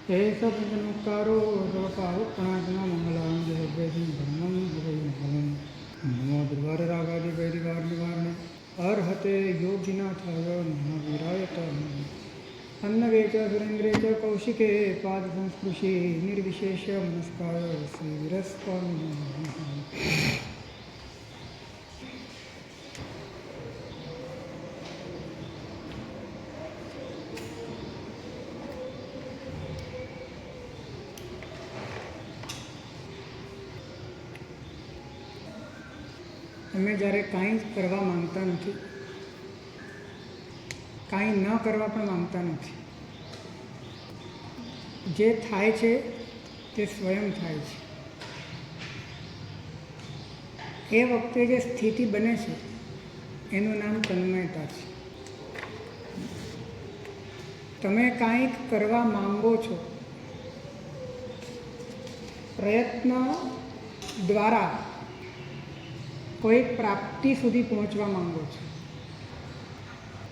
हे सब नमस्कारो सर्वपावपणात्मा मंगलां जगद्वेदं धर्मं भगवन् नमो दुर्वाररागादि वैरिवार निवारणे अर्हते योगिनाथाय महावीराय अन्नवे च सुरेन्द्रे च कौशिके पादसंस्पृशे निर्विशेष नमस्कार श्रीवीरस्वामिने नमः। અમે જ્યારે કાંઈ કરવા માંગતા નથી, કાંઈ ન કરવા પણ માંગતા નથી, જે થાય છે તે સ્વયં થાય છે. એ વખતે જે સ્થિતિ બને છે એનું નામ તન્મયતા છે. તમે કાંઈક કરવા માંગો છો, પ્રયત્ન દ્વારા કોઈ પ્રાપ્તિ સુધી પહોંચવા માંગો છો,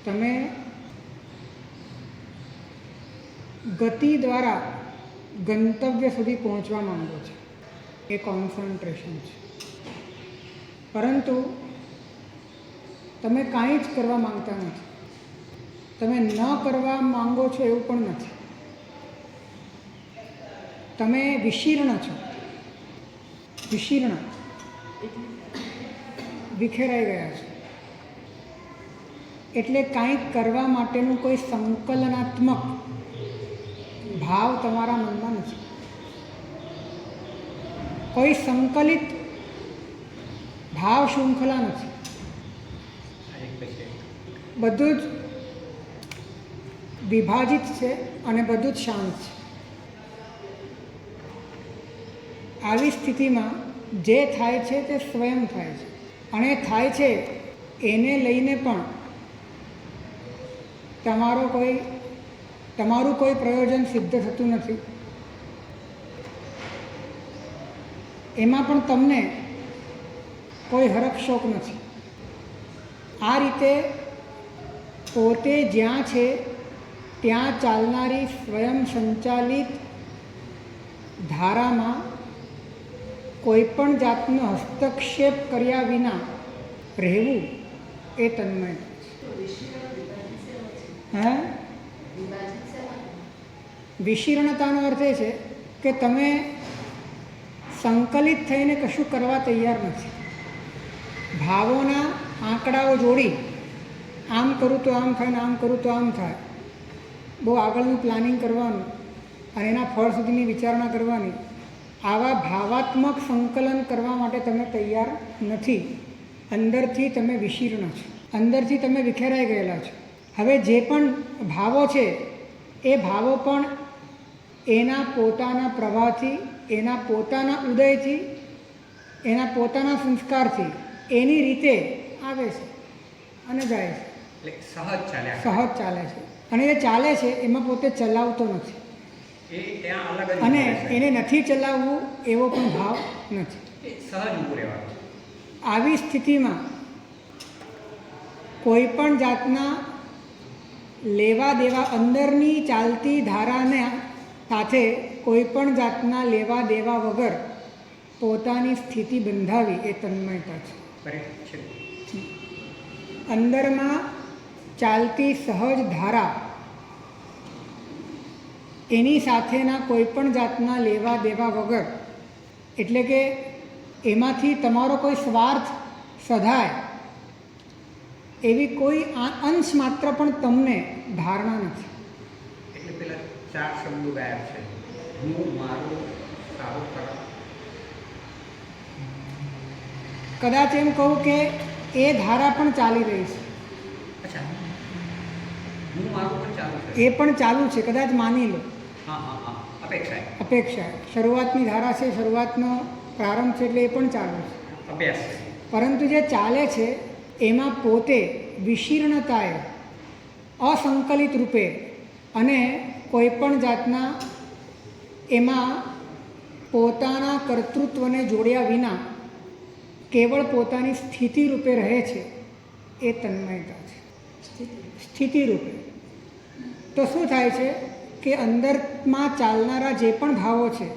તમે ગતિ દ્વારા ગંતવ્ય સુધી પહોંચવા માંગો છો, એ કોન્સન્ટ્રેશન છે. પરંતુ તમે કાંઈ જ કરવા માંગતા નથી, તમે ન કરવા માંગો છો એવું પણ નથી, તમે વિશીર્ણ છો. વિશીર્ણ વિખેરાઈ ગયા છે. એટલે કાંઈક કરવા માટેનું કોઈ સંકલનાત્મક ભાવ તમારા મનમાં નથી, કોઈ સંકલિત ભાવ શૃંખલા નથી. બધું જ વિભાજિત છે અને બધું જ શાંત છે. આવી સ્થિતિમાં જે થાય છે તે સ્વયં થાય છે, અને થાય છે એને લઈને પણ તમારું કોઈ પ્રયોજન સિદ્ધ થતું નથી. એમાં પણ તમને કોઈ હરખશોક નથી. આ રીતે પોતે જ્યાં છે ત્યાં ચાલનારી સ્વયં સંચાલિત ધારામાં કોઈ પણ જાતનો હસ્તક્ષેપ કર્યા વિના રહેવું એ તન્મયતા છે. વિશીર્ણતાનો અર્થ એ છે કે તમે સંકલિત થઈને કશું કરવા તૈયાર નથી. ભાવોના આંકડાઓ જોડી આમ કરું તો આમ થાય ને આમ કરું તો આમ થાય, બહુ આગળનું પ્લાનિંગ કરવાનું અને એના ફળ સુધીની વિચારણા કરવાની, આવા ભાવાત્મક સંકલન કરવા માટે તમે તૈયાર નથી. અંદરથી તમે વિશીર્ણ છો, અંદરથી તમે વિખેરાઈ ગયેલા છો. હવે જે પણ ભાવો છે એ ભાવો પણ એના પોતાના પ્રવાહથી, એના પોતાના ઉદયથી, એના પોતાના સંસ્કારથી એની રીતે આવે છે અને જાય છે. સહજ ચાલે છે. અને એ ચાલે છે એમાં પોતે ચલાવતો નથી, અને એને નથી ચલાવવું એવો પણ ભાવ નથી. આવી સ્થિતિમાં કોઈ પણ જાતના લેવા દેવા, અંદરની ચાલતી ધારાને સાથે કોઈ પણ જાતના લેવા દેવા વગર પોતાની સ્થિતિ બંધાવી એ તન્મયતા છે. અંદરમાં ચાલતી સહજ ધારા એની સાથેના કોઈ પણ જાતના લેવા દેવા વગર, એટલે કે એમાંથી તમારો કોઈ સ્વાર્થ સધાય એવી કોઈ અંશ માત્ર પણ તમને ધારણા નથી. એટલે પેલા 4 શબ્દો ગાયબ છે. હું, મારું, સારું, ખરાબ. કદાચ એમ કહું કે એ ધારા પણ ચાલી રહી છે. અચ્છા, હું મારું પણ ચાલુ છે. એ પણ ચાલુ છે, કદાચ માની લો. હા હા હા, અપેક્ષા. અપેક્ષા શરૂઆતની ધારા છે, શરૂઆતનો પ્રારંભ છે, એટલે એ પણ ચાલુ છે. અભ્યાસ છે. પરંતુ જે ચાલે છે એમાં પોતે વિશીર્ણતાએ, અસંકલિત રૂપે અને કોઈ પણ જાતના એમાં પોતાના કર્તૃત્વને જોડ્યા વિના કેવળ પોતાની સ્થિતિ રૂપે રહે છે, એ તન્મયતા છે. સ્થિતિ રૂપે તો શું થાય છે કે અંદરમાં ચાલનારા જે પણ ભાવો છે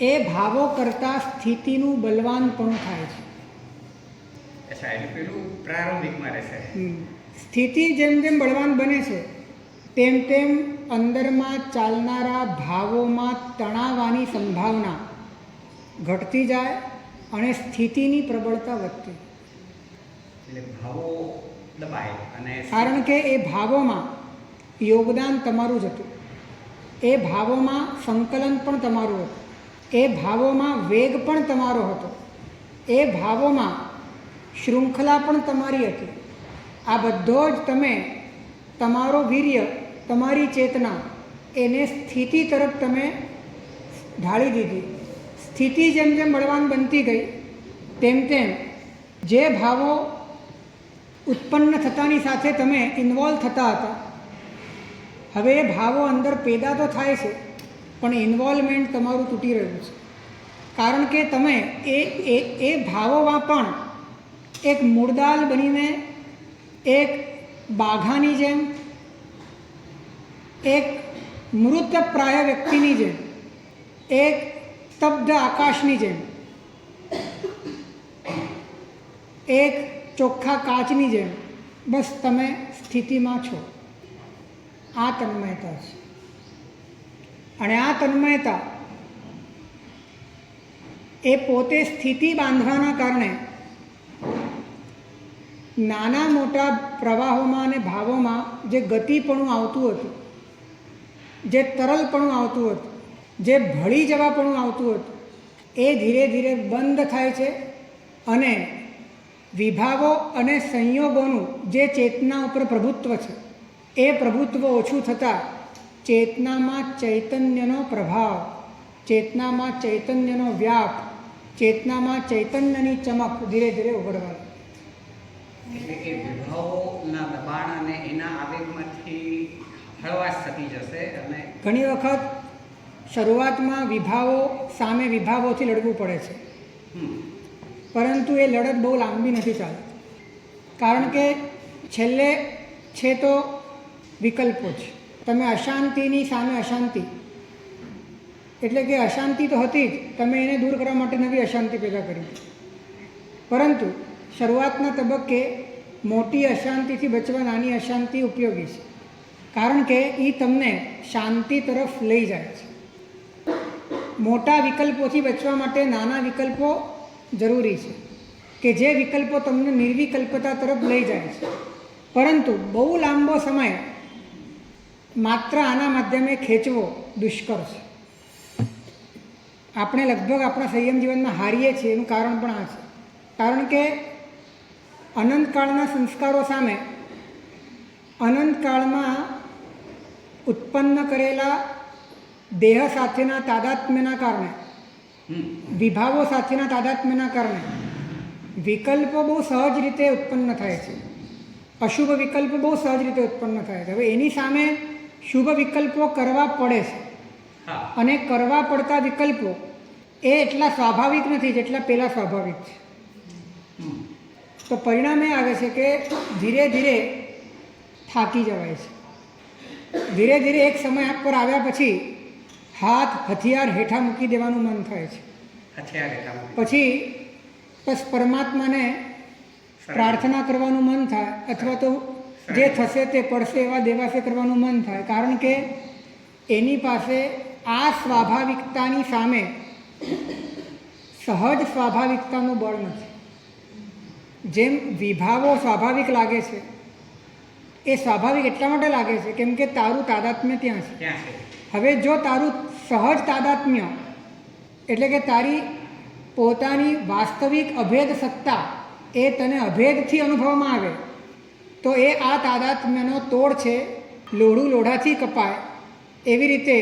એ ભાવો કરતાં સ્થિતિનું બલવાનપણું થાય છે. અચ્છા, એટલે પેલું પ્રારંભિકમાં રહેશે. સ્થિતિ જેમ જેમ બળવાન બને છે તેમ તેમ અંદરમાં ચાલનારા ભાવોમાં તણાવવાની સંભાવના ઘટતી જાય અને સ્થિતિની પ્રબળતા વધતી. એટલે ભાવો દબાય અને કારણ કે એ ભાવોમાં યોગદાન તમારું જ હતું, એ ભાવોમાં સંકલન પણ તમારું હતું, એ ભાવોમાં વેગ પણ તમારો હતો, એ ભાવોમાં શૃંખલા પણ તમારી હતી. આ બધો જ તમે તમારો વીર્ય, તમારી ચેતના એને સ્થિતિ તરફ તમે ઢાળી દીધી. સ્થિતિ જેમ જેમ બળવાન બનતી ગઈ તેમ તેમ જે ભાવો ઉત્પન્ન થતાની સાથે તમે ઇન્વોલ્વ થતા હતા, હવે એ ભાવો અંદર પેદા તો થાય છે પણ ઇન્વોલ્વમેન્ટ તમારું તૂટી રહ્યું છે. કારણ કે તમે એ ભાવોમાં પણ એક મૂળદાલ બનીને, એક બાઘાની જેમ, એક મૃતપ્રાય વ્યક્તિની જેમ, એક સ્તબ્ધ આકાશની જેમ, એક ચોખ્ખા કાચની જેમ બસ તમે સ્થિતિમાં છો. આ તન્મયતા છે. અને આ તન્મયતા એ પોતે સ્થિતિ બાંધવાના કારણે નાના મોટા પ્રવાહોમાં અને ભાવોમાં જે ગતિપણું આવતું હતું, જે તરલપણું આવતું હતું, જે ભળી જવાપણું આવતું હતું, એ ધીરે ધીરે બંધ થાય છે અને વિભાવો અને સંયોગોનું જે ચેતના ઉપર પ્રભુત્વ છે એ પ્રભુત્વ ઓછું થતાં ચેતનામાં ચૈતન્યનો પ્રભાવ, ચેતનામાં ચૈતન્યનો વ્યાપ, ચેતનામાં ચૈતન્યની ચમક ધીરે ધીરે ઉઘડવા લાગે. એટલે કે વિભાવોના દબાણ અને એના આવેગમાંથી હળવાશ થતી જશે. અને ઘણી વખત શરૂઆતમાં વિભાવો સામે વિભાવોથી લડવું પડે છે, પરંતુ એ લડત બહુ લાંબી નથી ચાલતી. કારણ કે છેલ્લે છે તો વિકલ્પો છે. તમે અશાંતિની સામે અશાંતિ, એટલે કે અશાંતિ તો હતી જ, તમે એને દૂર કરવા માટે નવી અશાંતિ પેદા કરી. પરંતુ શરૂઆતના તબક્કે મોટી અશાંતિથી બચવા નાની અશાંતિ ઉપયોગી છે, કારણ કે એ તમને શાંતિ તરફ લઈ જાય છે. મોટા વિકલ્પોથી બચવા માટે નાના વિકલ્પો જરૂરી છે કે જે વિકલ્પો તમને નિર્વિકલ્પતા તરફ લઈ જાય છે. પરંતુ બહુ લાંબો સમય માત્ર આના માધ્યમે ખેંચવો દુષ્કર છે. આપણે લગભગ આપણા સંયમ જીવનમાં હારીએ છીએ એનું કારણ પણ આ છે. કારણ કે અનંતકાળના સંસ્કારો સામે અનંતકાળમાં ઉત્પન્ન કરેલા દેહ સાથેના તાદાત્મ્યના કારણે, વિભાવો સાથેના તાદાત્મ્યના કારણે વિકલ્પો બહુ સહજ રીતે ઉત્પન્ન થાય છે. અશુભ વિકલ્પો બહુ સહજ રીતે ઉત્પન્ન થાય છે. હવે એની સામે શુભ વિકલ્પો કરવા પડે છે, અને કરવા પડતા વિકલ્પો એ એટલા સ્વાભાવિક નથી જેટલા પહેલાં સ્વાભાવિક છે. તો પરિણામ એ આવે છે કે ધીરે ધીરે થાકી જવાય છે. ધીરે ધીરે એક સમય પર આવ્યા પછી હાથ હથિયાર હેઠા મૂકી દેવાનું મન થાય છે. પછી બસ પરમાત્માને પ્રાર્થના કરવાનું મન થાય, અથવા તો જે થશે તે પડશે એવા દેવાસે કરવાનું મન થાય. કારણ કે એની પાસે આ સ્વાભાવિકતાની સામે સહજ સ્વાભાવિકતાનું બળ નથી. જેમ વિભાવો સ્વાભાવિક લાગે છે, એ સ્વાભાવિક એટલા માટે લાગે છે કેમ કે તારું તાદાત્મ્ય ત્યાં છે. ત્યાં છે. હવે જો તારું સહજ તાદાત્મ્ય એટલે કે તારી પોતાની વાસ્તવિક અભેદ સત્તા એ તને અભેદથી અનુભવમાં આવે તો એ આ તાદાત્મ્યનો તોડ છે. લોઢું લોઢાથી કપાય એવી રીતે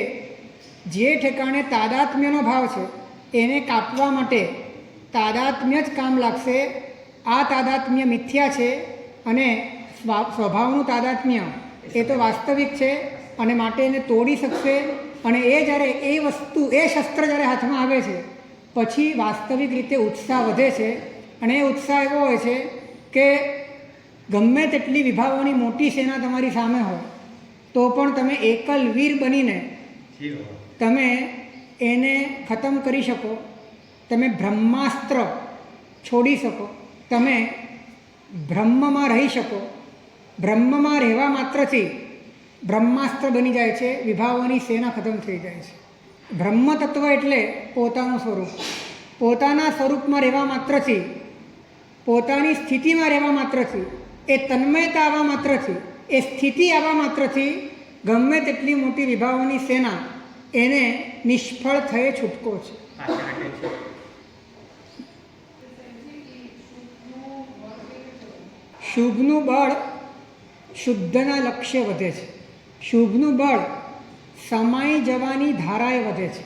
જે ઠેકાણે તાદાત્મ્યનો ભાવ છે એને કાપવા માટે તાદાત્મ્ય જ કામ લાગશે. આ તાદાત્મ્ય મિથ્યા છે અને સ્વભાવનું તાદાત્મ્ય એ તો વાસ્તવિક છે અને માટે એને તોડી શકશે. અને એ જ્યારે એ વસ્તુ એ શસ્ત્ર જ્યારે હાથમાં આવે છે પછી વાસ્તવિક રીતે ઉત્સાહ વધે છે. અને એ ઉત્સાહ એવો હોય છે કે ગમે તેટલી વિભાવોની મોટી સેના તમારી સામે હોય તો પણ તમે એકલ વીર બનીને તમે એને ખતમ કરી શકો. તમે બ્રહ્માસ્ત્ર છોડી શકો. તમે બ્રહ્મમાં રહી શકો. બ્રહ્મમાં રહેવા માત્રથી બ્રહ્માસ્ત્ર બની જાય છે. વિભાવોની સેના ખતમ થઈ જાય છે. બ્રહ્મ તત્વ એટલે પોતાનું સ્વરૂપ. પોતાના સ્વરૂપમાં રહેવા માત્રથી, પોતાની સ્થિતિમાં રહેવા માત્રથી, એ તન્મયતા આવવા માત્રથી, એ સ્થિતિ આવવા માત્રથી ગમે તેટલી મોટી વિભાવોની સેના એને નિષ્ફળ થયે છૂટકો છે. શુભનું બળ શુદ્ધના લક્ષ્ય વધે છે. શુભનું બળ સમાઈ જવાની ધારાએ વધે છે.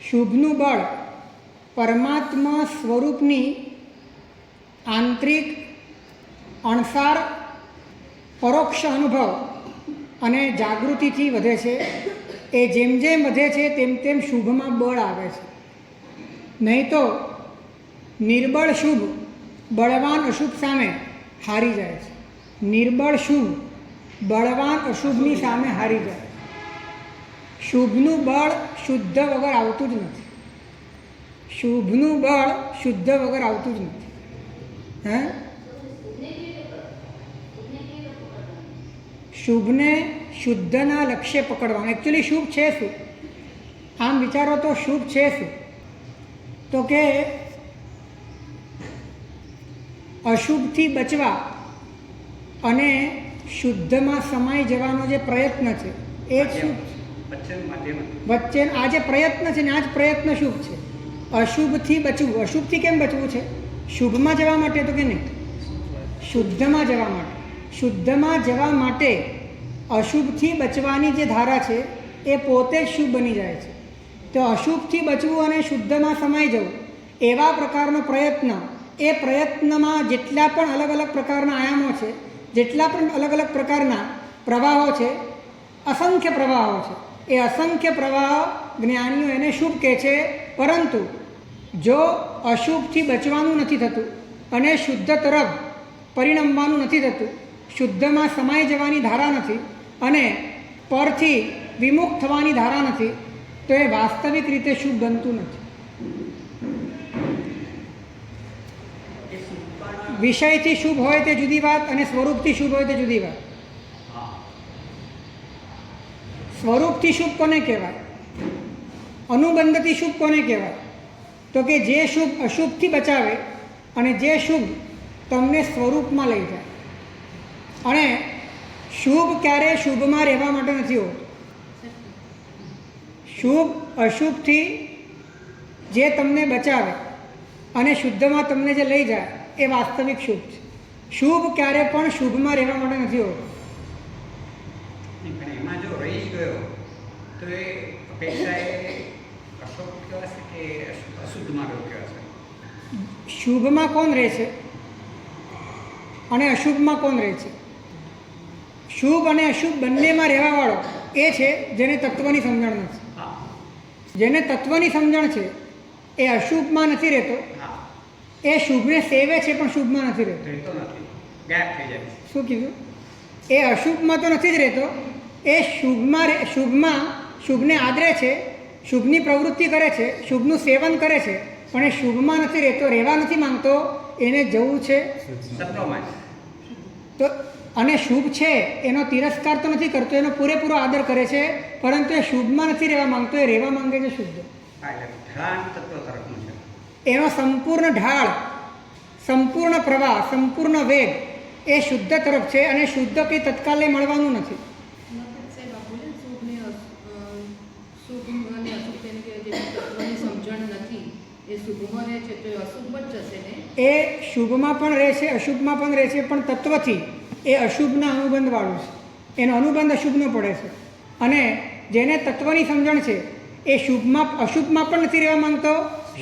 શુભનું બળ પરમાત્મા સ્વરૂપની આંતરિક અણસાર પરોક્ષ અનુભવ અને જાગૃતિથી વધે છે. એ જેમ જેમ વધે છે તેમ તેમ શુભમાં બળ આવે છે. નહીં તો નિર્બળ શુભ બળવાન અશુભ સામે હારી જાય છે. નિર્બળ શુભ બળવાન અશુભની સામે હારી જાય. શુભનું બળ શુદ્ધ વગર આવતું જ નથી. શુભનું બળ શુદ્ધ વગર આવતું જ નથી. હે શુભને શુદ્ધના લક્ષ્ય પકડવાનું. એકચ્યુઅલી શુભ છે શું? આમ વિચારો તો શુભ છે શું? તો કે અશુભથી બચવા અને શુદ્ધમાં સમાઈ જવાનો જે પ્રયત્ન છે એ જ શુભ છે. વચ્ચે આ જે પ્રયત્ન છે ને આ જ પ્રયત્ન શુભ છે. અશુભથી બચવું. અશુભથી કેમ બચવું છે? શુભમાં જવા માટે તો કે નહીં, શુદ્ધમાં જવા માટે. શુદ્ધમાં જવા માટે અશુભથી બચવાની જે ધારા છે એ પોતે જ શુભ બની જાય છે. તો અશુભથી બચવું અને શુદ્ધમાં સમાઈ જવું એવા પ્રકારનો પ્રયત્ન, એ પ્રયત્નમાં જેટલા પણ અલગ અલગ પ્રકારના આયામો છે, જેટલા પણ અલગ અલગ પ્રકારના પ્રવાહો છે, અસંખ્ય પ્રવાહો છે, એ અસંખ્ય પ્રવાહો જ્ઞાનીઓ એને શુભ કહે છે. પરંતુ જો અશુભથી બચવાનું નથી થતું અને શુદ્ધ તરફ પરિણમવાનું નથી થતું, શુદ્ધમાં સમાઈ જવાની ધારા નથી અને પરથી વિમુખ થવાની ધારા નથી, તો એ વાસ્તવિક રીતે શુભ બનતું નથી. વિષયથી શુભ હોય તે જુદી વાત અને સ્વરૂપથી શુભ હોય તે જુદી વાત. સ્વરૂપથી શુભ કોને કહેવાય? અનુબંધથી શુભ કોને કહેવાય? તો કે જે શુભ અશુભથી બચાવે અને જે શુભ તમને સ્વરૂપમાં લઈ જાય. અને શુભ ક્યારેય શુભમાં રહેવા માટે નથી હોતું. શુભ અશુભથી જે તમને બચાવે અને શુદ્ધમાં તમને જે લઈ જાય એ વાસ્તવિક શુભ છે. શુભ ક્યારે પણ શુભમાં રહેવા માટે નથી હોતું. એમાં જો રહી ગયો તો એ અપેક્ષા એ અશુભ કહેવાશે કે અશુદ્ધમાં રહ્યો કહેવાશે? શુભમાં કોણ રહે છે અને અશુભમાં કોણ રહે છે? શુભ અને અશુભ બંનેમાં રહેવાવાળો એ છે જેને તત્વની સમજણ નથી. જેને તત્વની સમજણ છે એ અશુભમાં નથી રહેતો. એ શુભને સેવે છે પણ શુભમાં નથી રહેતો. શું કીધું? એ અશુભમાં તો નથી જ રહેતો. એ શુભમાં શુભને આદરે છે, શુભની પ્રવૃત્તિ કરે છે, શુભનું સેવન કરે છે, પણ એ શુભમાં નથી રહેતો, રહેવા નથી માંગતો. એને જવું છે સત્વમાં. તો અને શુભ છે એનો તિરસ્કાર તો નથી કરતો, એનો પૂરેપૂરો આદર કરે છે, પરંતુ એ શુભમાં નથી રહેવા માંગતો, એ રહેવા માંગે છે શુદ્ધ. ઢળાન તત્વ તરફનું છે. એનો સંપૂર્ણ ઢાળ, સંપૂર્ણ પ્રવાહ, સંપૂર્ણ વેગ એ શુદ્ધ તરફ છે, અને શુદ્ધ કંઈ તત્કાલે મળવાનું નથી. એ શુભમાં પણ રહે છે, અશુભમાં પણ રહે છે, પણ તત્વથી એ અશુભના અનુબંધવાળું છે, એનો અનુબંધ અશુભનો પડે છે. અને જેને તત્વની સમજણ છે એ શુભમાં અશુભમાં પણ નથી રહેવા માંગતો,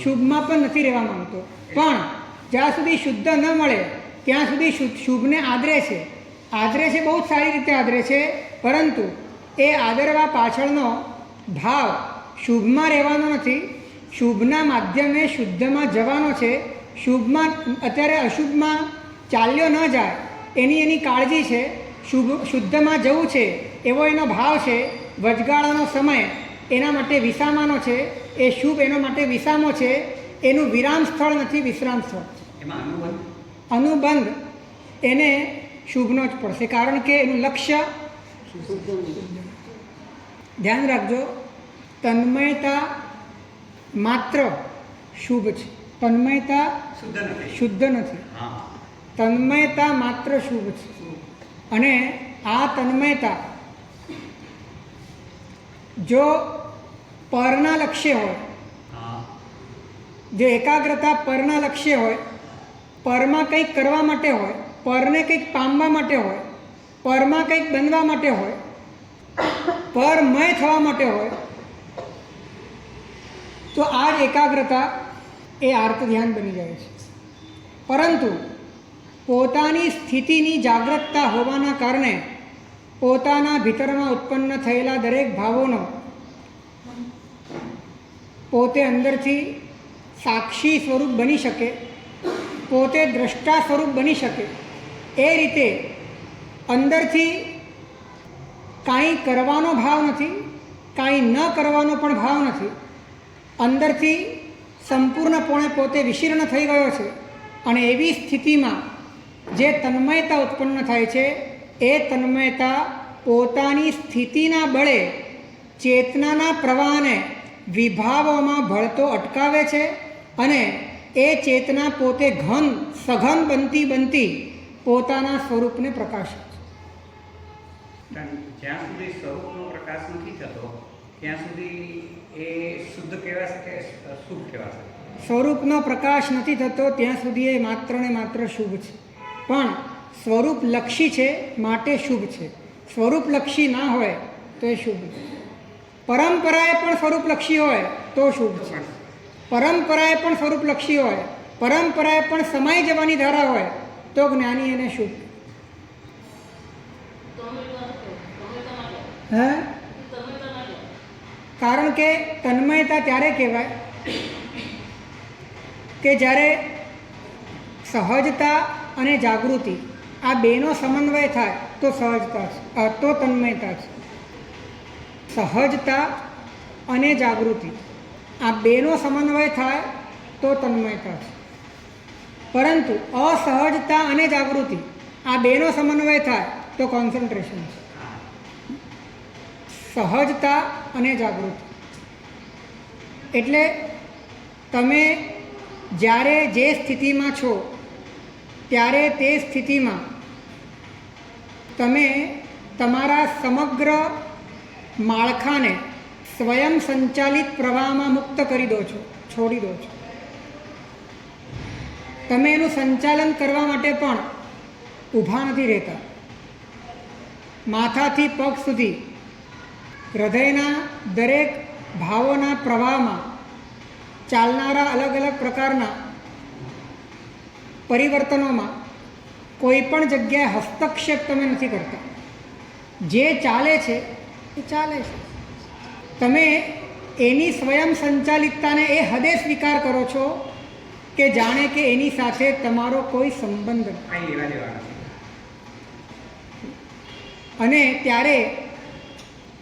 શુભમાં પણ નથી રહેવા માંગતો, પણ જ્યાં સુધી શુદ્ધ ન મળે ત્યાં સુધી શુભને આદરે છે. આદરે છે, બહુ જ સારી રીતે આદરે છે, પરંતુ એ આદરવા પાછળનો ભાવ શુભમાં રહેવાનો નથી, શુભના માધ્યમે શુદ્ધમાં જવાનો છે. શુભમાં અત્યારે અશુભમાં ચાલ્યો ન જાય એની કાળજી છે, શુદ્ધમાં જવું છે એવો એનો ભાવ છે. વચગાળાનો સમય એના માટે વિસામાનો છે, એ શુભ એનો માટે વિસામો છે, એનું વિરામ સ્થળ નથી, વિશ્રામ સ્થળ. એમાં અનુબંધ એને શુભનો જ પડશે, કારણ કે એનું લક્ષ્ય. ધ્યાન રાખજો, તન્મયતા માત્ર શુભ છે, તન્મયતા શુદ્ધ નથી. તન્મયતા માત્ર શુભ છે. અને આ તન્મયતા જો પરના લક્ષ્ય હોય, જો એકાગ્રતા પરના લક્ષ્ય હોય, પરમાં કંઈક કરવા માટે હોય, પરને કંઈક પામવા માટે હોય, પરમાં કંઈક બનવા માટે હોય, પરમય થવા માટે હોય, તો આ જ એકાગ્રતા એ આર્ત ધ્યાન બની જાય છે. પરંતુ પોતાની સ્થિતિની જાગૃતતા હોવાના કારણે પોતાના ભીતરમાં ઉત્પન્ન થયેલા દરેક ભાવોનો પોતે અંદરથી સાક્ષી સ્વરૂપ બની શકે, પોતે દ્રષ્ટા સ્વરૂપ બની શકે, એ રીતે અંદરથી કાંઈ કરવાનો ભાવ નથી, કાંઈ ન કરવાનો પણ ભાવ નથી, અંદરથી સંપૂર્ણપણે પોતે વિશીર્ણ થઈ ગયો છે. અને એવી સ્થિતિમાં જે તન્મયતા ઉત્પન્ન થાય છે એ તન્મયતા પોતાની સ્થિતિના બળે ચેતનાના પ્રવાહને વિભાવોમાં ભળતો અટકાવે છે, અને એ ચેતના પોતે સઘન બનતી પોતાના સ્વરૂપને પ્રકાશે છે. જ્યાં સુધી સ્વરૂપનો પ્રકાશ નથી થતો ત્યાં સુધી એ શુદ્ધ કહેવાશે કે શુભ કહેવાશે? સ્વરૂપનો પ્રકાશ નથી થતો ત્યાં સુધી એ માત્ર ને માત્ર શુભ છે, પણ સ્વરૂપલક્ષી છે માટે શુભ છે. સ્વરૂપલક્ષી ના હોય તો એ શુભ છે. પરંપરાએ પણ સ્વરૂપલક્ષી હોય તો શુભ છે. પરંપરાએ પણ સ્વરૂપલક્ષી હોય, પરંપરાએ પણ સમાઈ જવાની ધારા હોય તો જ્ઞાની એને શુભ. હે? કારણ કે તન્મયતા ત્યારે કહેવાય કે જ્યારે સહજતા અને જાગૃતિ આ બેનો સમન્વય થાય તો સહજતા છે, તો તન્મયતા છે. સહજતા અને જાગૃતિ આ બેનો સમન્વય થાય તો તન્મયતા છે. પરંતુ અસહજતા અને જાગૃતિ આ બેનો સમન્વય થાય તો કોન્સન્ટ્રેશન છે. સહજતા અને જાગૃતિ એટલે તમે જ્યારે જે સ્થિતિમાં છો ત્યારે તે સ્થિતિમાં તમે તમારા સમગ્ર માળખાને સ્વયં સંચાલિત પ્રવાહમાં મુક્ત કરી દો છો, છોડી દો છો. તમે એનું સંચાલન કરવા માટે પણ ઊભા નથી રહેતા. માથાથી પગ સુધી હૃદયના દરેક ભાવોના પ્રવાહમાં ચાલનારા અલગ અલગ પ્રકારના પરિવર્તનોમાં કોઈ પણ જગ્યાએ હસ્તક્ષેપ તમે નથી કરતા. જે ચાલે છે એ ચાલે છે. તમે એની સ્વયં સંચાલિતતાને એ હદે સ્વીકાર કરો છો કે જાણે કે એની સાથે તમારો કોઈ સંબંધ નથી. અને ત્યારે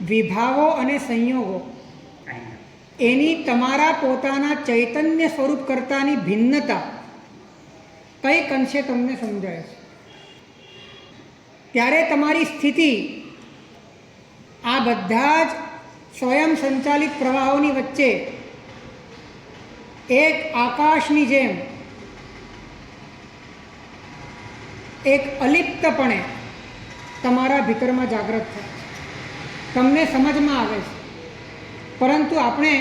વિભાવો અને સંયોગો એની તમારા પોતાના ચૈતન્ય સ્વરૂપ કરતાની ભિન્નતા કંઈક અંશે તમને સમજાય છે. ત્યારે તમારી સ્થિતિ આ બધા જ સ્વયં સંચાલિત પ્રવાહોની વચ્ચે એક આકાશની જેમ એક અલિપ્તપણે તમારા ભીતરમાં જાગૃત થાય છે, તમને સમજમાં આવે છે. પરંતુ આપણે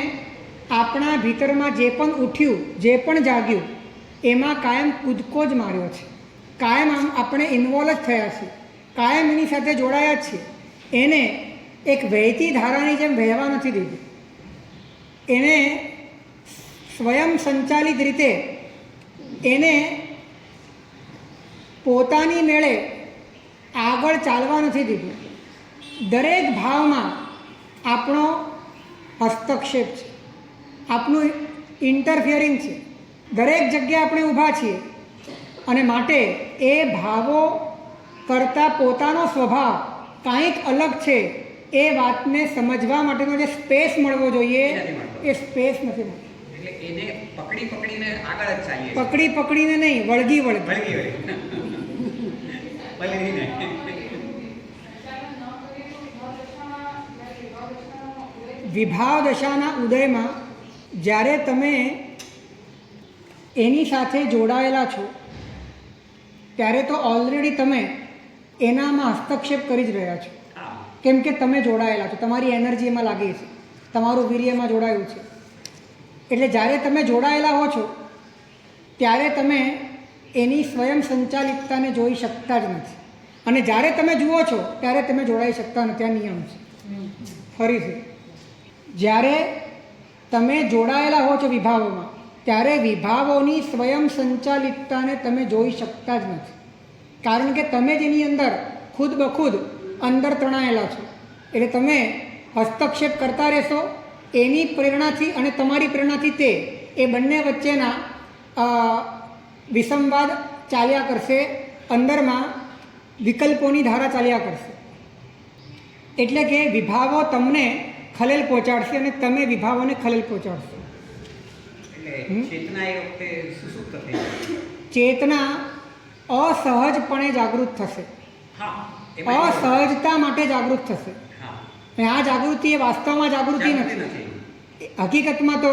આપણા ભીતરમાં જે પણ ઉઠ્યું, જે પણ જાગ્યું, એમાં કાયમ કૂદકો જ માર્યો છે. કાયમ આપણે ઇન્વોલ્વ જ થયા છીએ, કાયમ એની સાથે જોડાયા જ છીએ. એને એક વહેતી ધારાની જેમ વહેવા નથી દીધું. એને સ્વયં સંચાલિત રીતે એને પોતાની મેળે આગળ ચાલવા નથી દીધું. દરેક ભાવમાં આપણો હસ્તક્ષેપ છે, આપણું ઇન્ટરફિયરિંગ છે. દરેક જગ્યાએ આપણે ઊભા છીએ અને માટે એ ભાવો કરતાં પોતાનો સ્વભાવ કાંઈક અલગ છે એ વાતને સમજવા માટેનો જે સ્પેસ મળવો જોઈએ એ સ્પેસ નથી મળતો. એટલે એને પકડીને આગળ જ ચાલીએ. પકડીને નહીં, વળગી વિભાવ દશાના ઉદયમાં જ્યારે તમે એની સાથે જોડાયેલા છો ત્યારે તો ઓલરેડી તમે એનામાં હસ્તક્ષેપ કરી જ રહ્યા છો. કેમ કે તમે જોડાયેલા છો, તમારી એનર્જી એમાં લાગી છે, તમારું વીર્યમાં જોડાયું છે. એટલે જ્યારે તમે જોડાયેલા હો છો ત્યારે તમે એની સ્વયં સંચાલિતતાને જોઈ શકતા જ નથી. અને જ્યારે તમે જુઓ છો ત્યારે તમે જોડાઈ શકતા નથી. આ નિયમ છે. ફરીથી, જ્યારે તમે જોડાયેલા હો છો વિભાવોમાં ત્યારે વિભાવોની સ્વયં સંચાલિતતાને તમે જોઈ શકતા જ નથી. કારણ કે તમે જેની અંદર ખુદ બખુદ અંદર તણાયેલા છો. એટલે તમે હસ્તક્ષેપ કરતા રહેશો. એની પ્રેરણાથી અને તમારી પ્રેરણાથી તે એ બંને વચ્ચેના વિસંવાદ ચાલ્યા કરશે. અંદરમાં વિકલ્પોની ધારા ચાલ્યા કરશે. એટલે કે વિભાવો તમને ખલેલ પહોંચાડશે અને તમે વિભાવોને ખલેલ પહોંચાડશો. ચેતના અસહજપણે જાગૃત થશે, અસહજતા માટે જાગૃત થશે. અને આ જાગૃતિ એ વાસ્તવમાં જાગૃતિ નથી. હકીકતમાં તો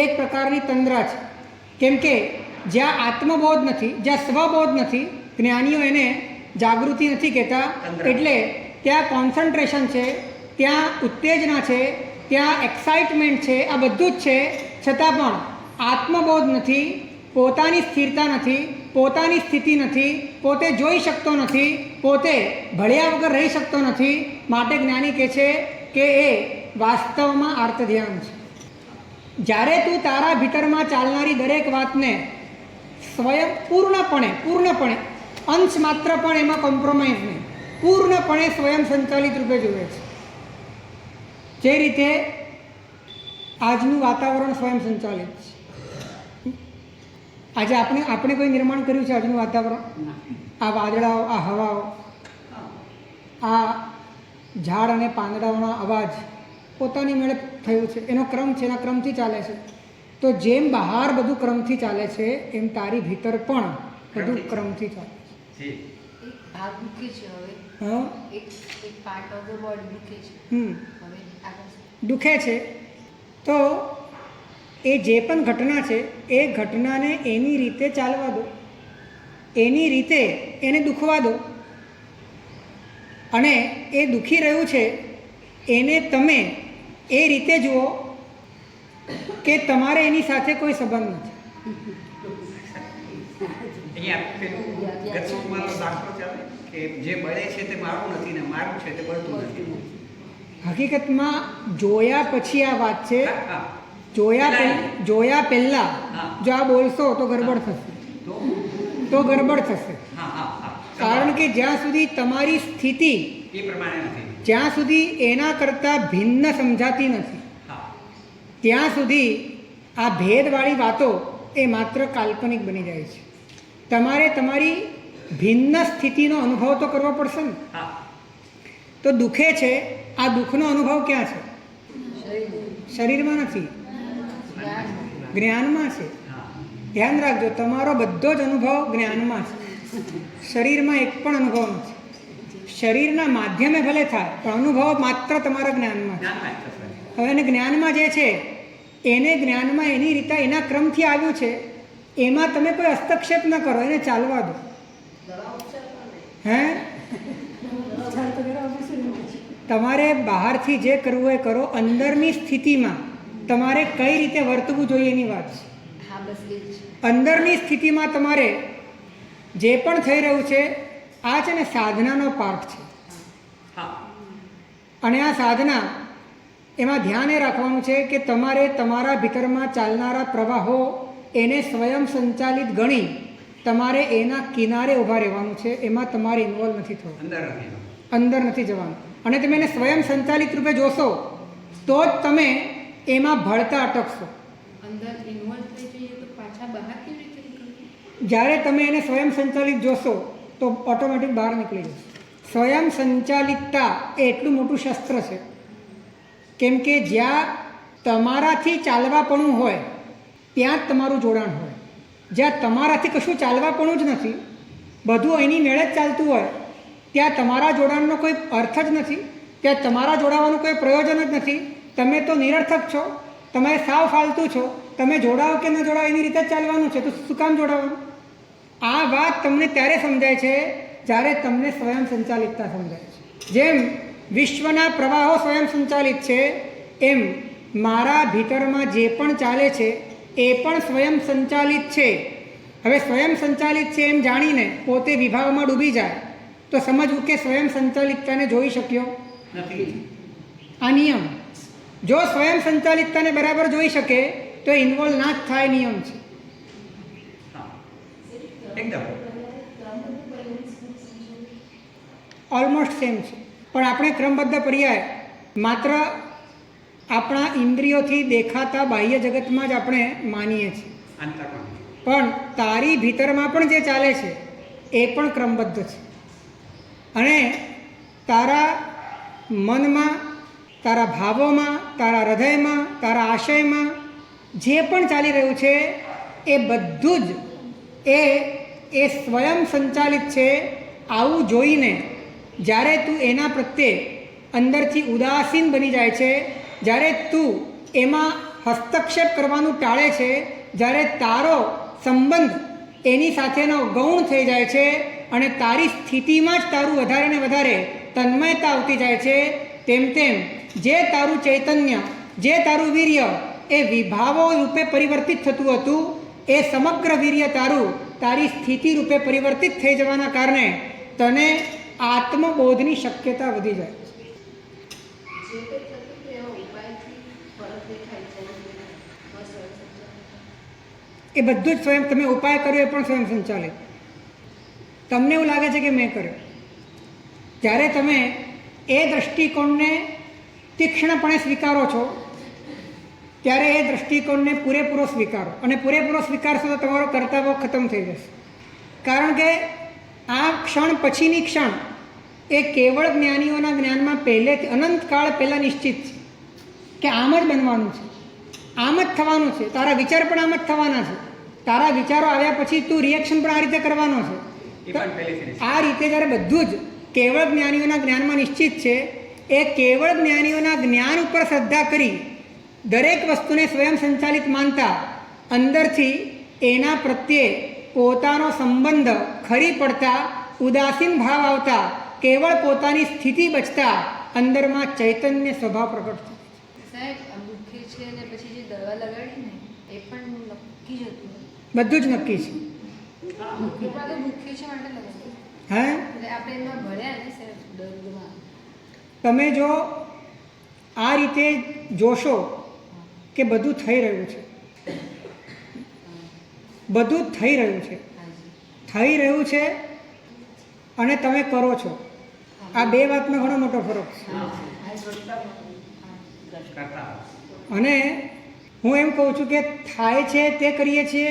એક પ્રકારની તંદ્રા છે. કેમ કે જ્યાં આત્મબોધ નથી, જ્યાં સ્વબોધ નથી, જ્ઞાનીઓ એને જાગૃતિ નથી કહેતા. એટલે ત્યાં કોન્સન્ટ્રેશન છે, ત્યાં ઉત્તેજના છે, ત્યાં એક્સાઇટમેન્ટ છે, આ બધું જ છે. છતાં પણ આત્મબોધ નથી, પોતાની સ્થિરતા નથી, પોતાની સ્થિતિ નથી, પોતે જોઈ શકતો નથી, પોતે ભળ્યા વગર રહી શકતો નથી. માટે જ્ઞાની કહે છે કે એ વાસ્તવમાં આર્ત ધ્યાન છે. જ્યારે તું તારા ભીતરમાં ચાલનારી દરેક વાતને સ્વયં પૂર્ણપણે અંશ માત્ર પણ એમાં કોમ્પ્રોમાઇઝ નહીં, પૂર્ણપણે સ્વયં સંચાલિત રૂપે જુએ છે. જે રીતે આજનું વાતાવરણ સ્વયં સંચાલિત છે. આજે આપણે કોઈ નિર્માણ કર્યું છે આજનું વાતાવરણ? આ વાદળાઓ, આ હવાઓ, આ ઝાડ અને પાંદડાઓનો અવાજ પોતાની મેળે થયું છે. એનો ક્રમ છે, એના ક્રમથી ચાલે છે. તો જેમ બહાર બધું ક્રમથી ચાલે છે એમ તારી ભીતર પણ બધું ક્રમથી ચાલે છે. ભાગ દુખે છે હવે. હા, એક પાર્ટ ઓફ ધ બોડી દુખે છે. હવે દુખે છે તો એ જે પણ ઘટના છે એ ઘટનાને એની રીતે ચાલવા દો, એની રીતે એને દુખવા દો. અને એ દુખી રહ્યું છે એને તમે એ રીતે જુઓ કે તમારે એની સાથે કોઈ સંબંધ નથી. જે બળે છે તે મારું નથી ને મારું છે તે બળતું નથી. હકીકતમાં જોયા પછી આ વાત છે. જોયા પહેલાં જો આ બોલશો તો ગરબડ થશે. કારણ કે જ્યાં સુધી તમારી સ્થિતિ એ પ્રમાણે નથી, જ્યાં સુધી એના કરતાં ભિન્ન સમજાતી નથી, ત્યાં સુધી આ ભેદવાળી વાતો એ માત્ર કાલ્પનિક બની જાય છે. તમારે તમારી ભિન્ન સ્થિતિનો અનુભવ તો કરવો પડશે ને. તો દુખે છે, આ દુઃખનો અનુભવ ક્યાં છે? શરીરમાં નથી, જ્ઞાનમાં છે. ધ્યાન રાખજો, તમારો બધો જ અનુભવ જ્ઞાનમાં છે, શરીરમાં એક પણ અનુભવ નથી. શરીરના માધ્યમે ભલે થાય પણ અનુભવ માત્ર તમારા જ્ઞાનમાં છે. જ્ઞાનમાં જ થશે. હવે એને જ્ઞાનમાં જે છે એને જ્ઞાનમાં એની રીતે એના ક્રમથી આવ્યું છે, એમાં તમે કોઈ હસ્તક્ષેપ ન કરો, એને ચાલવા દો. હે તમારે બહારથી જે કરવું એ કરો, અંદરની સ્થિતિમાં તમારે કઈ રીતે વર્તવું જોઈએ એની વાત છે. હા બસ એ જ. અંદરની સ્થિતિમાં તમારે જે પણ થઈ રહ્યું છે આ છે ને સાધનાનો પાર્ટ છે. હા. અને આ સાધના એમાં ધ્યાન એ રાખવાનું છે કે તમારે તમારા ભીતરમાં ચાલનારા પ્રવાહો એને સ્વયં સંચાલિત ગણી તમારે એના કિનારે ઊભા રહેવાનું છે. એમાં તમારે ઇન્વોલ્વ નથી થવું, અંદર નથી. અંદર નથી જવાનું. અને તમે એને સ્વયં સંચાલિત રૂપે જોશો તો જ તમે એમાં ભળતા અટકશો. અંદર ઇન્વોલ્વ થઈ જઈએ તો પાછા બહાર કેવી રીતે નીકળવું? જ્યારે તમે એને સ્વયં સંચાલિત જોશો તો ઓટોમેટિક બહાર નીકળી જશે. સ્વયં સંચાલિતતા એ એટલું મોટું શસ્ત્ર છે, કેમ કે જ્યાં તમારાથી ચાલવાપણું હોય ત્યાં જ તમારું જોડાણ હોય. જ્યાં તમારાથી કશું ચાલવાપણું જ નથી, બધું એની મેળે જ ચાલતું હોય, ત્યાં તમારા જોડાણનો કોઈ અર્થ જ નથી, ત્યાં તમારા જોડાવાનું કોઈ પ્રયોજન જ નથી. તમે તો નિરર્થક છો, તમે સાવ ફાલતુ છો. તમે જોડાઓ કે ન જોડાઓ એની રીતે જ ચાલવાનું છે, તો શું કામ જોડાવાનું? આ વાત તમને ત્યારે સમજાય છે જ્યારે તમને સ્વયં સંચાલિતતા સમજાય છે. જેમ વિશ્વના પ્રવાહો સ્વયં સંચાલિત છે, એમ મારા ભીતરમાં જે પણ ચાલે છે એ પણ સ્વયં સંચાલિત છે. હવે સ્વયં સંચાલિત છે એમ જાણીને પોતે વિભાવમાં ડૂબી જાય તો સમજવું કે સ્વયં સંચાલિતતાને જોઈ શક્યો નથી. આ નિયમ. જો સ્વયં સંચાલિતતાને બરાબર જોઈ શકે તો ઇન્વોલ્વ ના જ થાય, નિયમ છે. હા. એકદમ. ઓલમોસ્ટ સેમ છે, પણ આપણે ક્રમબદ્ધ પર્યાય માત્ર આપણા ઇન્દ્રિયોથી દેખાતા બાહ્ય જગતમાં જ આપણે માનીએ છીએ. અંતરમાં. પણ તારી ભીતરમાં પણ જે ચાલે છે એ પણ ક્રમબદ્ધ છે. અને તારા મનમાં, તારા ભાવોમાં, તારા હૃદયમાં, તારા આશયમાં જે પણ ચાલી રહ્યું છે એ બધું જ એ સ્વયં સંચાલિત છે. આવું જોઈને જ્યારે તું એના પ્રત્યે અંદરથી ઉદાસીન બની જાય છે, જ્યારે તું એમાં હસ્તક્ષેપ કરવાનું ટાળે છે, જ્યારે તારો સંબંધ એની સાથેનો ગૌણ થઈ જાય છે અને તારી સ્થિતિમાં જ તારું વધારે ને વધારે તન્મયતા આવતી જાય છે, તેમ તેમ જે તારું ચૈતન્ય, જે તારું વીર્ય એ વિભાવો રૂપે પરિવર્તિત થતું હતું, એ સમગ્ર વીર્ય તારી સ્થિતિ રૂપે પરિવર્તિત થઈ જવાના કારણે તને આત્મબોધની શક્યતા વધી જાય. જે કંઈ થતું હતું એવા ઉપાયથી ફરક દેખાય છે. બસ હવે સમજાય. એ બધું જ સ્વયં, તમે ઉપાય કર્યો એ પણ સ્વયં સંચાલિત. તમને એવું લાગે છે કે મેં કર્યો. જ્યારે તમે એ દૃષ્ટિકોણને તીક્ષ્ણપણે સ્વીકારો છો ત્યારે એ દૃષ્ટિકોણને પૂરેપૂરો સ્વીકારો, અને પૂરેપૂરો સ્વીકારશો તો તમારો કર્તવ્ય ખતમ થઈ જશે. કારણ કે આ ક્ષણ પછીની ક્ષણ એ કેવળ જ્ઞાનીઓના જ્ઞાનમાં પહેલેથી અનંતકાળ પહેલાં નિશ્ચિત છે કે આમ જ બનવાનું છે, આમ જ થવાનું છે. તારા વિચાર પણ આમ જ થવાના છે. તારા વિચારો આવ્યા પછી તું રિએક્શન પણ આ રીતે કરવાનો છે. એ પણ પહેલેથી. આ રીતે જ્યારે બધું જ કેવળ જ્ઞાનીઓના જ્ઞાનમાં નિશ્ચિત છે, એ કેવળ જ્ઞાનીઓના જ્ઞાન ઉપર શ્રદ્ધા કરી દરેક વસ્તુને સ્વયં સંચાલિત માનતા અંદરથી એના પ્રત્યે પોતાનો સંબંધ ખરી પડતા ઉદાસીન ભાવ આવતા કેવળ પોતાની સ્થિતિ બચતા અંદરમાં ચૈતન્ય સ્વભાવ પ્રગટ થાય. સાહેબ આ દુખે છે ને પછી જે દવા લગાડી ને એ પણ નક્કી જ હતું. બધું જ નક્કી છે. દુખે દુખે છે માટે લગાડી. હે એટલે આપણે એમાં ભળ્યા ને સાહેબ દર્દમાં. તમે જો આ રીતે જોશો કે બધું થઈ રહ્યું છે, બધું જ થઈ રહ્યું છે, થઈ રહ્યું છે અને તમે કરો છો, આ બે વાતમાં ઘણો મોટો ફરક છે. કરતા. અને હું એમ કહું છું કે થાય છે તે કરીએ છીએ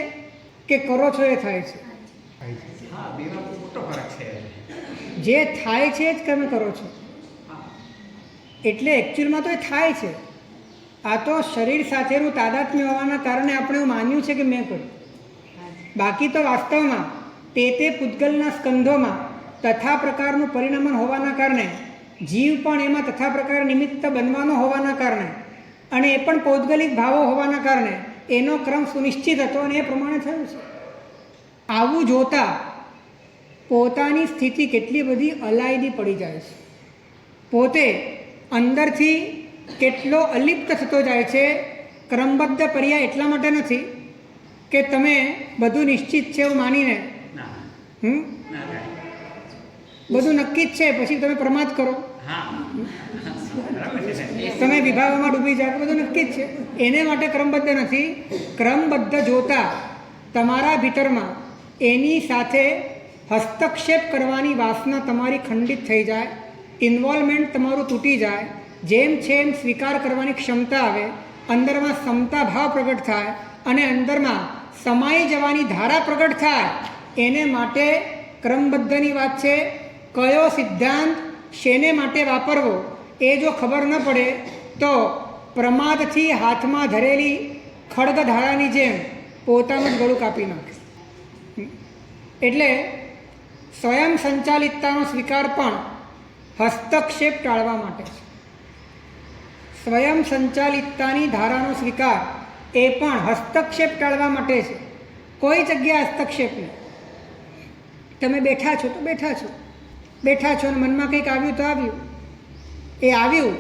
કે કરો છો એ થાય છે. હા, બેમાં બહુ મોટો ફરક છે. જે થાય છે જ તમે કરો છો. હા. એટલે એકચ્યુઅલમાં તો એ થાય છે. આ તો શરીર સાથેનું તાદાત્મ્ય હોવાના કારણે આપણે એવું માન્યું છે કે મેં કર્યું. બાકી તો વાસ્તવમાં તે પૂતગલના સ્કંધોમાં તથા પ્રકારનું પરિણમન હોવાના કારણે જીવ પણ એમાં તથા પ્રકાર નિમિત્ત બનવાનો હોવાના કારણે અને એ પણ પૌદ્ગલિક ભાવો હોવાના કારણે એનો ક્રમ સુનિશ્ચિત હતો અને એ પ્રમાણે થયું છે. આવું જોતાં પોતાની સ્થિતિ કેટલી બધી અલાયદી પડી જાય છે, પોતે અંદરથી કેટલો અલિપ્ત થતો જાય છે. ક્રમબદ્ધ પર્યાય એટલા માટે નથી કે તમે બધું નિશ્ચિત છે એવું માનીને ના ના થાય. બધું નક્કી જ છે પછી તમે પ્રમાદ કરો, હા બરાબર છે ને. તમે વિભાવમાં ડૂબી જાઓ, બધું નક્કી જ છે. એને માટે ક્રમબદ્ધ નથી. ક્રમબદ્ધ જોતા તમારા ભીતરમાં એની સાથે હસ્તક્ષેપ કરવાની વાસના તમારી ખંડિત થઈ જાય, ઇન્વોલ્વમેન્ટ તમારું તૂટી જાય, જેમ છે એમ સ્વીકાર કરવાની ક્ષમતા આવે, અંદરમાં સમતા ભાવ પ્રગટ થાય અને અંદરમાં સમાઈ જવાની ધારા પ્રગટ થાય. એને માટે ક્રમબદ્ધની વાત છે. કયો સિદ્ધાંત શેને માટે વાપરવો એ જો ખબર ન પડે તો પ્રમાદથી હાથમાં ધરેલી ખડગધારાની જેમ પોતાનું જ ગળું કાપી નાખે. એટલે સ્વયં સંચાલિતતાનો સ્વીકાર પણ હસ્તક્ષેપ ટાળવા માટે છે. સ્વયં સંચાલિતતાની ધારાનો સ્વીકાર એ પણ હસ્તક્ષેપ ટાળવા માટે છે. કોઈ જગ્યાએ હસ્તક્ષેપ નહીં. તમે બેઠા છો તો બેઠા છો, બેઠા છો અને મનમાં કંઈક આવ્યું તો આવ્યું. એ આવ્યું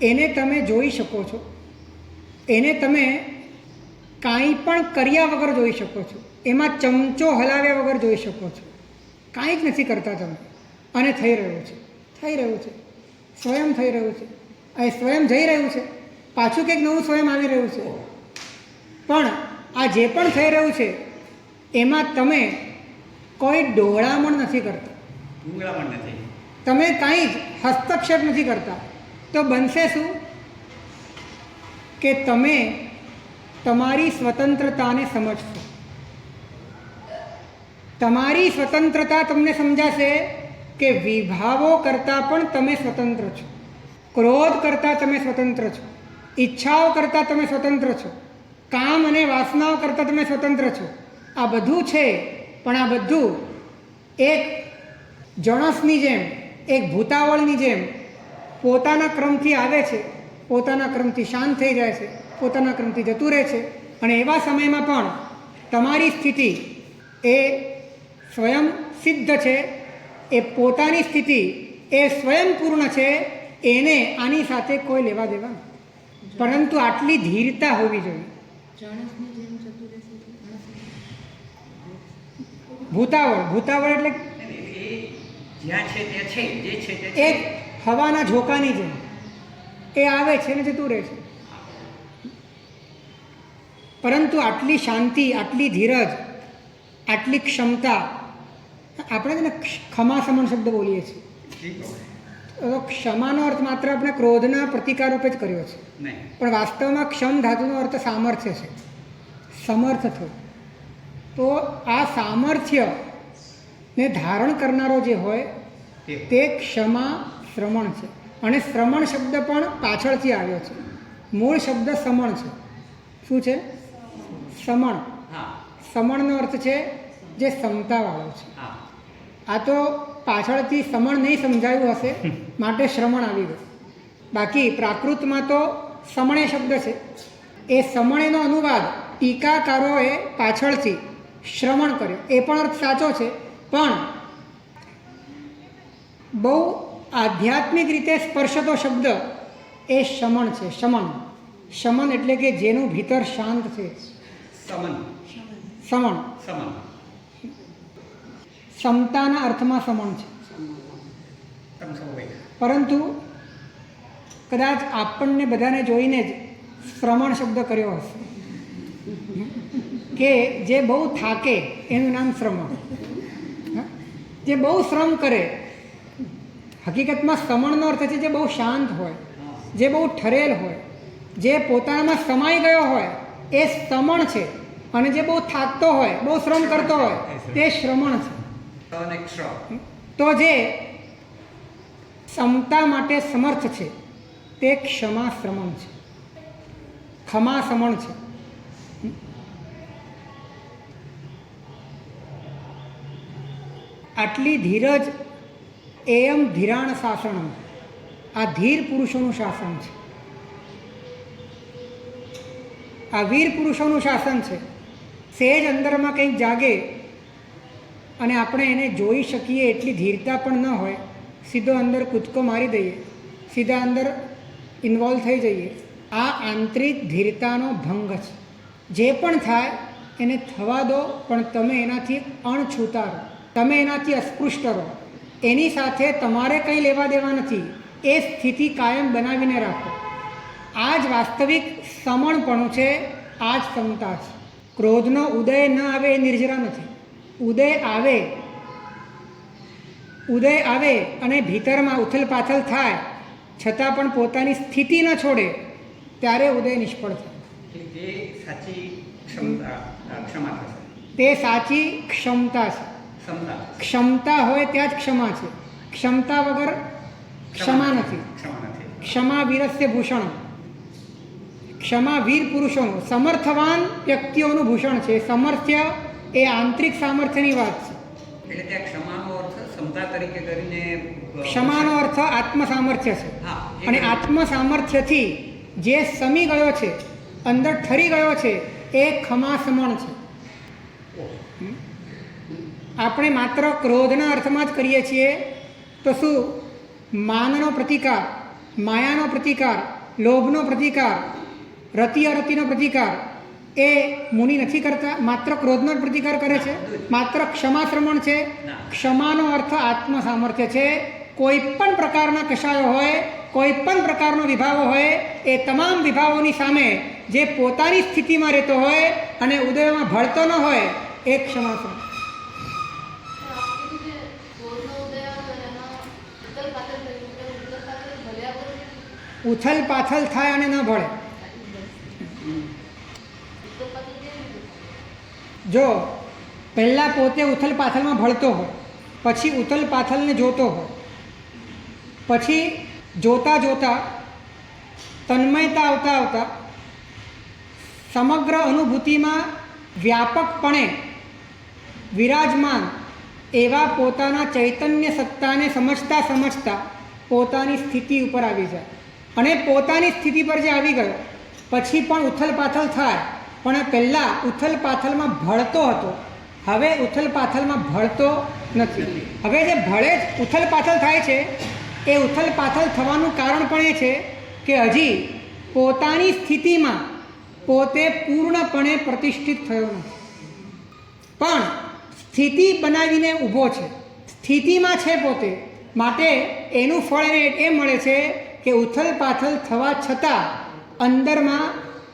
એને તમે જોઈ શકો છો, એને તમે કાંઈ પણ કર્યા વગર જોઈ શકો છો, એમાં ચમચો હલાવ્યા વગર જોઈ શકો છો. કાંઈ જ નથી કરતા તમે અને થઈ રહ્યું છે, થઈ રહ્યું છે, સ્વયં થઈ રહ્યું છે. એ સ્વયં જઈ રહ્યું છે, પાછું કંઈક નવું સ્વયં આવી રહ્યું છે. પણ આ જે પણ થઈ રહ્યું છે એમાં તમે કોઈ ડોળામણ નથી કરતા, ઊંઘળામણ નથી. તમે કાંઈ જ હસ્તક્ષેપ નથી કરતા. તો બનશે શું કે તમે તમારી સ્વતંત્રતાને સમજશો. તમારી સ્વતંત્રતા તમને સમજાશે કે વિભાવો કરતાં પણ તમે સ્વતંત્ર છો, ક્રોધ કરતાં તમે સ્વતંત્ર છો, ઈચ્છાઓ કરતાં તમે સ્વતંત્ર છો, કામ અને વાસનાઓ કરતાં તમે સ્વતંત્ર છો. આ બધું છે, પણ આ બધું એક જણસની જેમ, એક ભૂતાવળની જેમ પોતાના ક્રમથી આવે છે, પોતાના ક્રમથી શાંત થઈ જાય છે, પોતાના ક્રમથી જતું રહે છે. અને એવા સમયમાં પણ તમારી સ્થિતિ એ સ્વયં સિદ્ધ છે, એ પોતાની સ્થિતિ એ સ્વયં પૂર્ણ છે. એને આની સાથે કોઈ લેવા દેવા નથી. પરંતુ આટલી ધીરતા હોવી જોઈએ. જણસની જેમ જતું રહેશે તો ભૂતાવળ, ભૂતાવળ એટલે એ જ્યાં છે તે છે, જે છે તે છે. એક હવાના ઝોકાની જેમ એ આવે છે ને જતું રહે છે. પરંતુ આટલી શાંતિ, આટલી ધીરજ, આટલી ક્ષમતા, આપણે છે ને ક્ષમાસમન શબ્દ બોલીએ છીએ. તો ક્ષમાનો અર્થ માત્ર આપણે ક્રોધના પ્રતિકાર રૂપે જ કર્યો છે, નહીં. પણ વાસ્તવમાં ક્ષમ ધાતુનો અર્થ સામર્થ્ય છે, સમર્થ થવું. તો આ સામર્થ્યને ધારણ કરનારો જે હોય તે ક્ષમા શ્રમણ છે. અને શ્રમણ શબ્દ પણ પાછળથી આવ્યો છે. મૂળ શબ્દ સમણ છે. શું છે? સમણ. હા સમણનો અર્થ છે જે સમતાવાળો છે. હા આ તો પાછળથી સમણ નહીં સમજાયું હશે માટે શ્રમણ આવી ગયું. બાકી પ્રાકૃતમાં તો સમણે શબ્દ છે. એ સમણેનો અનુવાદ ટીકાકારોએ પાછળથી શ્રમણ કર્યો. એ પણ અર્થ સાચો છે, પણ બહુ આધ્યાત્મિક રીતે સ્પર્શતો શબ્દ એ શમણ છે. શમન, શમન એટલે કે જેનું ભીતર શાંત છે. સમન સમણ સમન સમતાના અર્થમાં સમણ છે. તમ સૌ ભાઈ. પરંતુ કદાચ આપણને બધાને જોઈને જ શ્રમણ શબ્દ કર્યો હશે કે જે બહુ થાકે એનું નામ શ્રમણ. જે બહુ શ્રમ કરે, હકીકતમાં સમણનો અર્થ છે જે બહુ શાંત હોય, જે બહુ ઠરેલ હોય, જે પોતાનામાં સમાઈ ગયો હોય એ સમણ છે. અને જે બહુ થાકતો હોય, બહુ શ્રમ કરતો હોય તે શ્રમણ છે. અને ક્ષ. તો જે સમતા માટે સમર્થ છે તે ક્ષમા શ્રમણ છે, ખમા સમણ છે. આટલી ધીરજ એયમ ધીરાણ શાસનમ, આ ધીર પુરુષોનું શાસન છે, આ વીર પુરુષોનું શાસન છે. સહેજ અંદરમાં કંઈક જાગે અને આપણે એને જોઈ શકીએ એટલી ધીરતા પણ ન હોય, સીધો અંદર કૂદકો મારી દઈએ, સીધા અંદર ઇન્વોલ્વ થઈ જઈએ, આ આંતરિક ધીરતાનો ભંગ છે. જે પણ થાય એને થવા દો, પણ તમે એનાથી અણછૂતા રહો, તમે એનાથી અસ્પૃષ્ટ રહો, એની સાથે તમારે કંઈ લેવા દેવા નથી. એ સ્થિતિ કાયમ બનાવીને રાખો. આ જ વાસ્તવિક સમણપણું છે, આ જ ક્ષમતા છે. ક્રોધનો ઉદય ન આવે એ નિર્જરા નથી. ઉદય આવે અને ભીતરમાં ઉથલ પાથલ થાય છતાં પણ પોતાની સ્થિતિ ન છોડે, ત્યારે ઉદય નિષ્ફળ થાય. તે સાચી ક્ષમતા થશે. તે સાચી ક્ષમતા છે. ક્ષમતા હોય ત્યાં જ ક્ષમા છે. ક્ષમતા વગર ક્ષમા નથી. ક્ષમા વીરસ્ય ભૂષણ, ક્ષમા વીર પુરુષોનું, સમર્થવાન વ્યક્તિઓનું ભૂષણ છે. સમર્થ્ય એ આંતરિક સામર્થ્યની વાત છે. એટલે ત્યાં ક્ષમાનો અર્થ ક્ષમતા તરીકે કરીને ક્ષમાનો અર્થ આત્મ સામર્થ્ય છે. અને આત્મ સામર્થ્યથી જે સમી ગયો છે, અંદર ઠરી ગયો છે, એ ખમાસમણ છે. આપણે માત્ર ક્રોધના અર્થમાં જ કરીએ છીએ તો શું માનનો પ્રતિકાર, માયાનો પ્રતિકાર, લોભનો પ્રતિકાર, રતિ અરતિનો પ્રતિકાર એ મુનિ નથી કરતા? માત્ર ક્રોધનો જ પ્રતિકાર કરે છે? માત્ર ક્ષમાશ્રમણ છે? ક્ષમાનો અર્થ આત્મ સામર્થ્ય છે. કોઈ પણ પ્રકારના કશાયો હોય, કોઈ પણ પ્રકારનો વિભાવ હોય, એ તમામ વિભાવોની સામે જે પોતાની સ્થિતિમાં રહેતો હોય અને ઉદયમાં ભળતો ન હોય, એ ક્ષમાશ્રમ. ઉથલ પાથલ થાય અને ન ભળે. જો પહેલાં પોતે ઉથલ પાથલમાં ભળતો હોય, પછી ઉથલ પાથલને જોતો હોય, પછી જોતાં જોતાં તન્મયતા આવતા આવતા સમગ્ર અનુભૂતિમાં વ્યાપકપણે વિરાજમાન એવા પોતાના ચૈતન્ય સત્તાને સમજતા સમજતા પોતાની સ્થિતિ ઉપર આવી જાય. અને પોતાની સ્થિતિ પર જે આવી ગયો પછી પણ ઉથલ પાથલ થાય, પણ પહેલાં ઉથલ પાથલમાં ભળતો હતો, હવે ઉથલ પાથલમાં ભળતો નથી. હવે જે ભળે જ ઉથલ પાથલ થાય છે, એ ઉથલ પાથલ થવાનું કારણ પણ એ છે કે હજી પોતાની સ્થિતિમાં પોતે પૂર્ણપણે પ્રતિષ્ઠિત થયો નથી, પણ સ્થિતિ બનાવીને ઊભો છે, સ્થિતિમાં છે પોતે. માટે એનું ફળ એને એ મળે છે કે ઉથલ પાથલ થવા છતાં અંદરમાં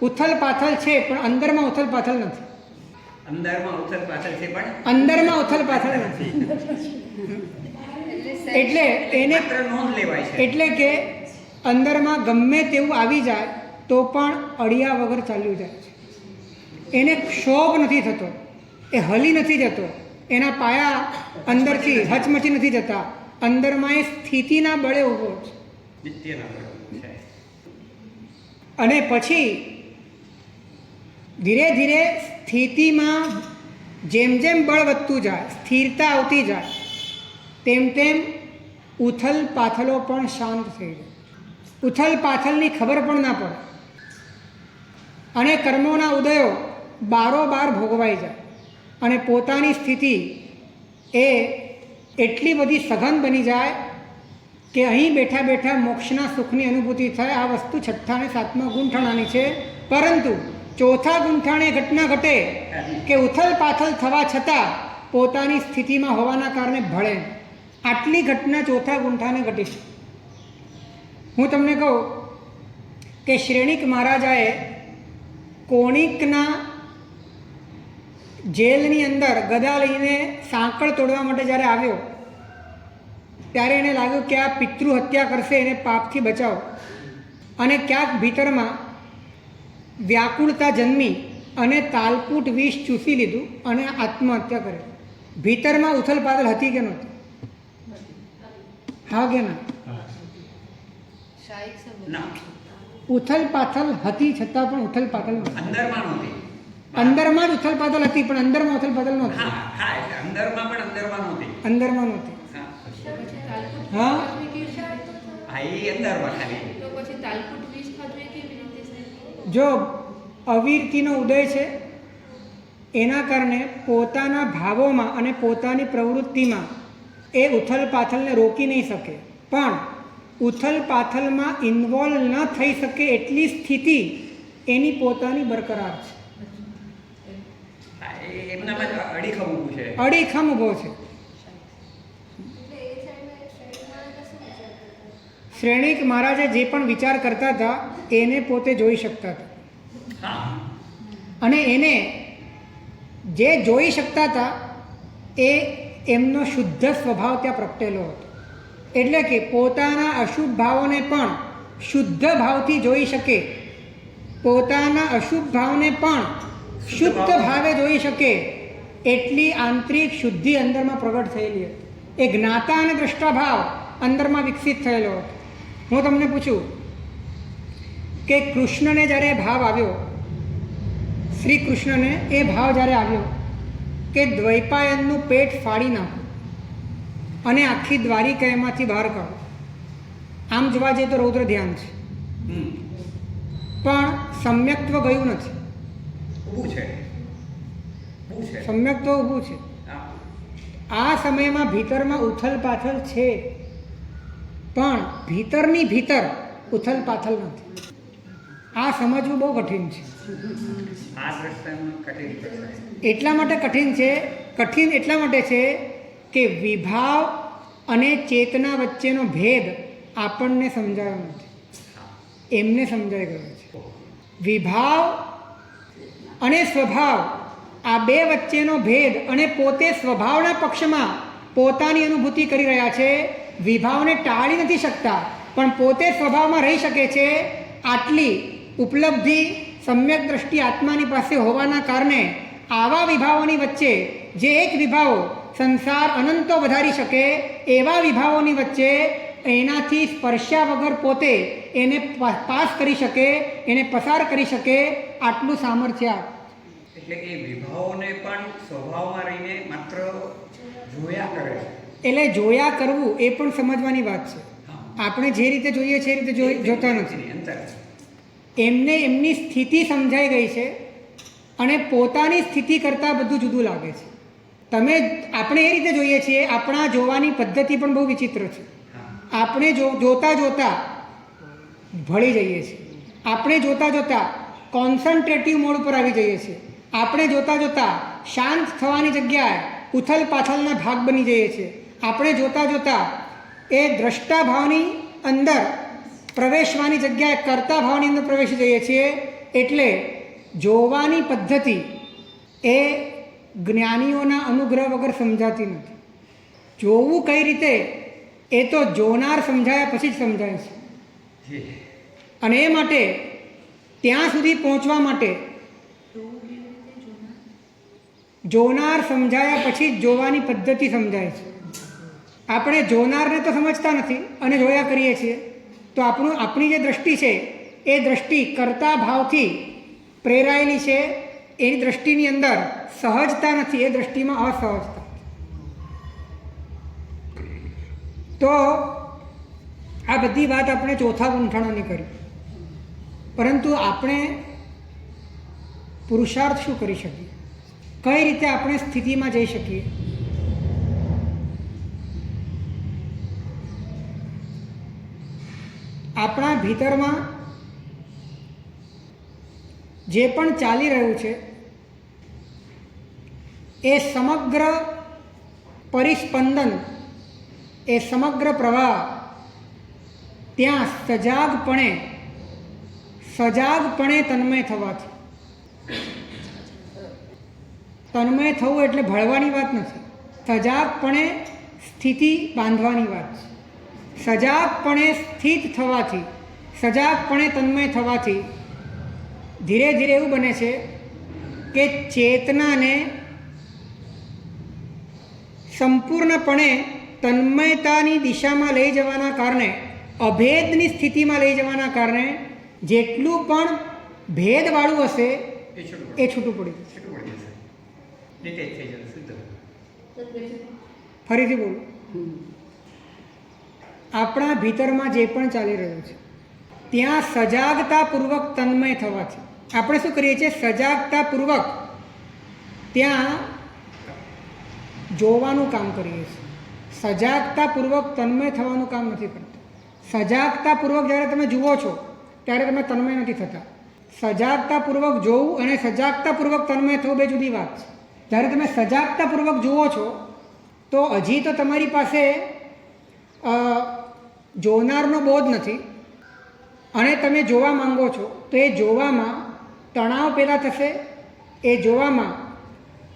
ઉથલ પાથલ છે, પણ અંદરમાં ઉથલ પાથલ નથી. અંદરમાં ઉથલ પાથલ છે, પણ અંદરમાં ઉથલ પાથલ નથી. એટલે એને નોંધ લેવાય છે. એટલે કે અંદરમાં ગમે તેવું આવી જાય તો પણ અડિયા વગર ચાલ્યું જાય છે. એને ક્ષોભ નથી થતો, એ હલી નથી જતો, એના પાયા અંદરથી હચમચી નથી જતા. અંદરમાં એ સ્થિતિના બળે ઊભો છે. અને પછી ધીરે ધીરે સ્થિતિમાં જેમ જેમ બળ વધતું જાય, સ્થિરતા આવતી જાય, તેમ તેમ ઉથલ પાથલો પણ શાંત થઈ જાય. ઉથલ પાથલની ખબર પણ ના પડે અને કર્મોના ઉદયો બારોબાર ભોગવાઈ જાય અને પોતાની સ્થિતિ એ એટલી બધી સઘન બની જાય કે અહીં બેઠા બેઠા મોક્ષના સુખની અનુભૂતિ થાય. આ વસ્તુ 6થા અને 7મા ગુંઠાણાની છે. પરંતુ 4થા ગુંઠાણે ઘટના ઘટે કે ઉથલ પાથલ થવા છતાં પોતાની સ્થિતિમાં હોવાના કારણે ભળે. આટલી ઘટના 4થા ગુંઠાને ઘટી છે. હું તમને કહું કે શ્રેણિક મહારાજાએ કોણિકના જેલની અંદર ગદા લઈને સાંકળ તોડવા માટે જ્યારે આવ્યો, ત્યારે એને લાગ્યું કે આ પિતૃ હત્યા કરશે, એને પાપથી બચાવો. અને ક્યાંક ભીતરમાં વ્યાકુળતા જન્મી અને તાલકૂટ વિષ ચૂસી લીધું અને આત્મહત્યા કરી. ભીતરમાં ઉથલ પાથલ હતી કે નહોતી? હા કે ના? ઉથલ પાથલ હતી છતાં પણ ઉથલ પાથલ અંદરમાં જ ઉથલ પાથલ હતી, પણ અંદરમાં ઉથલ પાથલ નહોતી. હા હા, એટલે અંદરમાં પણ અંદરમાં નહોતી. અંદરમાં નહોતી. હા પછી તાલકુટ હા? ખાધું એ કેવી રીતે? હા, એ અંદરમાં ખાલી. તો પછી તાલકુટ વિષ ખાધું એ કેવી રીતે સાહેબ? જો અવિરતિનો ઉદય છે, એના કારણે પોતાના ભાવોમાં અને પોતાની પ્રવૃત્તિમાં એ ઉથલ પાથલને રોકી નહીં શકે, પણ ઉથલ પાથલમાં ઇન્વોલ્વ ન થઈ શકે એટલી સ્થિતિ એની પોતાની બરકરાર છે. હા, એમનામાં જ અડીખમ ઊભું છે. અડીખમ ઊભો છે. શ્રેણિક મહારાજે જે પણ વિચાર કરતા હતા એને પોતે જોઈ શકતા હતા, હા અને એને જે જોઈ શકતા હતા એ એમનો શુદ્ધ સ્વભાવ ત્યાં પ્રગટેલો હતો. એટલે કે પોતાના અશુભ ભાવોને પણ શુદ્ધ ભાવથી જોઈ શકે, પોતાના અશુભ ભાવને પણ શુદ્ધ ભાવે જોઈ શકે એટલી આંતરિક શુદ્ધિ અંદરમાં પ્રગટ થયેલી હતી. એ જ્ઞાતા અને દ્રષ્ટા ભાવ અંદરમાં વિકસિત થયેલો હતો. હું તમને પૂછું કે કૃષ્ણને જ્યારે ભાવ આવ્યો, શ્રી કૃષ્ણને એ ભાવ જ્યારે આવ્યો કે દ્વૈપાયનનું પેટ ફાડી નાખો અને આખી દ્વારિકા એમાંથી બહાર કાઢો, આમ જોવા જઈએ તો રૌદ્ર ધ્યાન છે, હમ પણ સમ્યક્ત્વ ગયું નથી. ઊભું છે, ઊભું છે. સમ્યક્ત્વ ઊભું છે. હા આ સમયમાં ભીતરમાં ઉથલ પાથલ છે, પણ ભીતરની ભીતર ઉથલ પાથલ નથી. આ સમજવું બહુ કઠિન છે. આ દ્રષ્ટાંતમાં કઠિન છે. એટલા માટે કઠિન છે, કઠિન એટલા માટે છે કે વિભાવ અને ચેતના વચ્ચેનો ભેદ આપણને સમજાયો નથી, એમને સમજાઈ ગયો છે. વિભાવ અને સ્વભાવ આ બે વચ્ચેનો ભેદ, અને પોતે સ્વભાવના પક્ષમાં પોતાની અનુભૂતિ કરી રહ્યા છે. વિભાવને ટાળી નથી શકતા, પણ પોતે સ્વભાવમાં રહી શકે છે. આટલી ઉપલબ્ધિ સમ્યક દ્રષ્ટિ આત્માની પાસે હોવાના કારણે આવા વિભાવોની વચ્ચે જે એક વિભાવો સંસાર અનંતો વધારી શકે એવા વિભાવોની વચ્ચે એનાથી સ્પર્શ્યા વગર પોતે એને પાસ કરી શકે, એને પસાર કરી શકે, આટલું સામર્થ્ય. એટલે એ વિભાવોને પણ સ્વભાવમાં રહીને માત્ર જોયા કરે છે. એટલે જોયા કરવું એ પણ સમજવાની વાત છે. આપણે જે રીતે જોઈએ છે એ રીતે જોતા નથી. અંતર એમને એમની સ્થિતિ સમજાઈ ગઈ છે, અને પોતાની સ્થિતિ કરતાં બધું જુદું લાગે છે. આપણે એ રીતે જોઈએ છીએ, આપણા જોવાની પદ્ધતિ પણ બહુ વિચિત્ર છે. આપણે જોતા જોતા ભળી જઈએ છીએ, આપણે જોતા જોતા કોન્સન્ટ્રેટિવ મોડ ઉપર આવી જઈએ છીએ, આપણે જોતા જોતા શાંત થવાની જગ્યાએ ઉથલ પાથલના ભાગ બની જઈએ છીએ, આપણે જોતા જોતા એ દ્રષ્ટા ભાવની અંદર પ્રવેશવાની જગ્યાએ કર્તા ભાવની અંદર પ્રવેશી જઈએ છીએ. એટલે જોવાની પદ્ધતિ એ જ્ઞાનીઓના અનુગ્રહ વગર સમજાતી નથી. જોવું કઈ રીતે એ તો જોનાર સમજાયા પછી જ સમજાય છે. અને એ માટે ત્યાં સુધી પહોંચવા માટે જોનાર સમજાયા પછી જ જોવાની પદ્ધતિ સમજાય છે. આપણે જોનારને તો સમજતા નથી અને જોયા કરીએ છીએ, તો આપણી જે દ્રષ્ટિ છે એ દ્રષ્ટિ કર્તા ભાવથી પ્રેરાયેલી છે. એની દ્રષ્ટિની અંદર સહજતા નથી, એ દ્રષ્ટિમાં અસહજતા. તો આ બધી વાત આપણે ચોથા ગુંઠાણોની કરી, પરંતુ આપણે પુરુષાર્થ શું કરી શકીએ? કઈ રીતે આપણે સ્થિતિમાં જઈ શકીએ? આપણા ભીતરમાં જે પણ ચાલી રહ્યું છે એ સમગ્ર પરિસ્પંદન, એ સમગ્ર પ્રવાહ ત્યાં સજાગપણે તન્મય થવાથી. તન્મય થવું એટલે ભળવાની વાત નથી, સજાગપણે સ્થિતિ બાંધવાની વાત છે. સજાગપણે સ્થિત થવાથી, સજાગપણે તન્મય થવાથી ધીરે ધીરે એવું બને છે કે ચેતનાને સંપૂર્ણપણે તન્મયતાની દિશામાં લઈ જવાના કારણે, અભેદની સ્થિતિમાં લઈ જવાના કારણે જેટલું પણ ભેદવાળું હશે એ છૂટું એ છૂટું પડી જશે. છૂટું પડી જશે, ડિટેચ થઈ જશે શુદ્ધ. ફરીથી બોલો. આપણા ભીતરમાં જે પણ ચાલી રહ્યું છે ત્યાં સજાગતાપૂર્વક તન્મય થવાથી આપણે શું કરીએ છીએ? સજાગતાપૂર્વક ત્યાં જોવાનું કામ કરીએ છીએ. સજાગતાપૂર્વક તન્મય થવાનું કામ નથી કરતા. સજાગતાપૂર્વક જ્યારે તમે જુઓ છો ત્યારે તમે તન્મય નથી થતા. સજાગતાપૂર્વક જોવું અને સજાગતાપૂર્વક તન્મય થવું બે જુદી વાત છે. જ્યારે તમે સજાગતાપૂર્વક જુઓ છો તો હજી તો તમારી પાસે જોનારનો બોધ નથી અને તમે જોવા માંગો છો તો એ જોવામાં તણાવ પેદા થશે, એ જોવામાં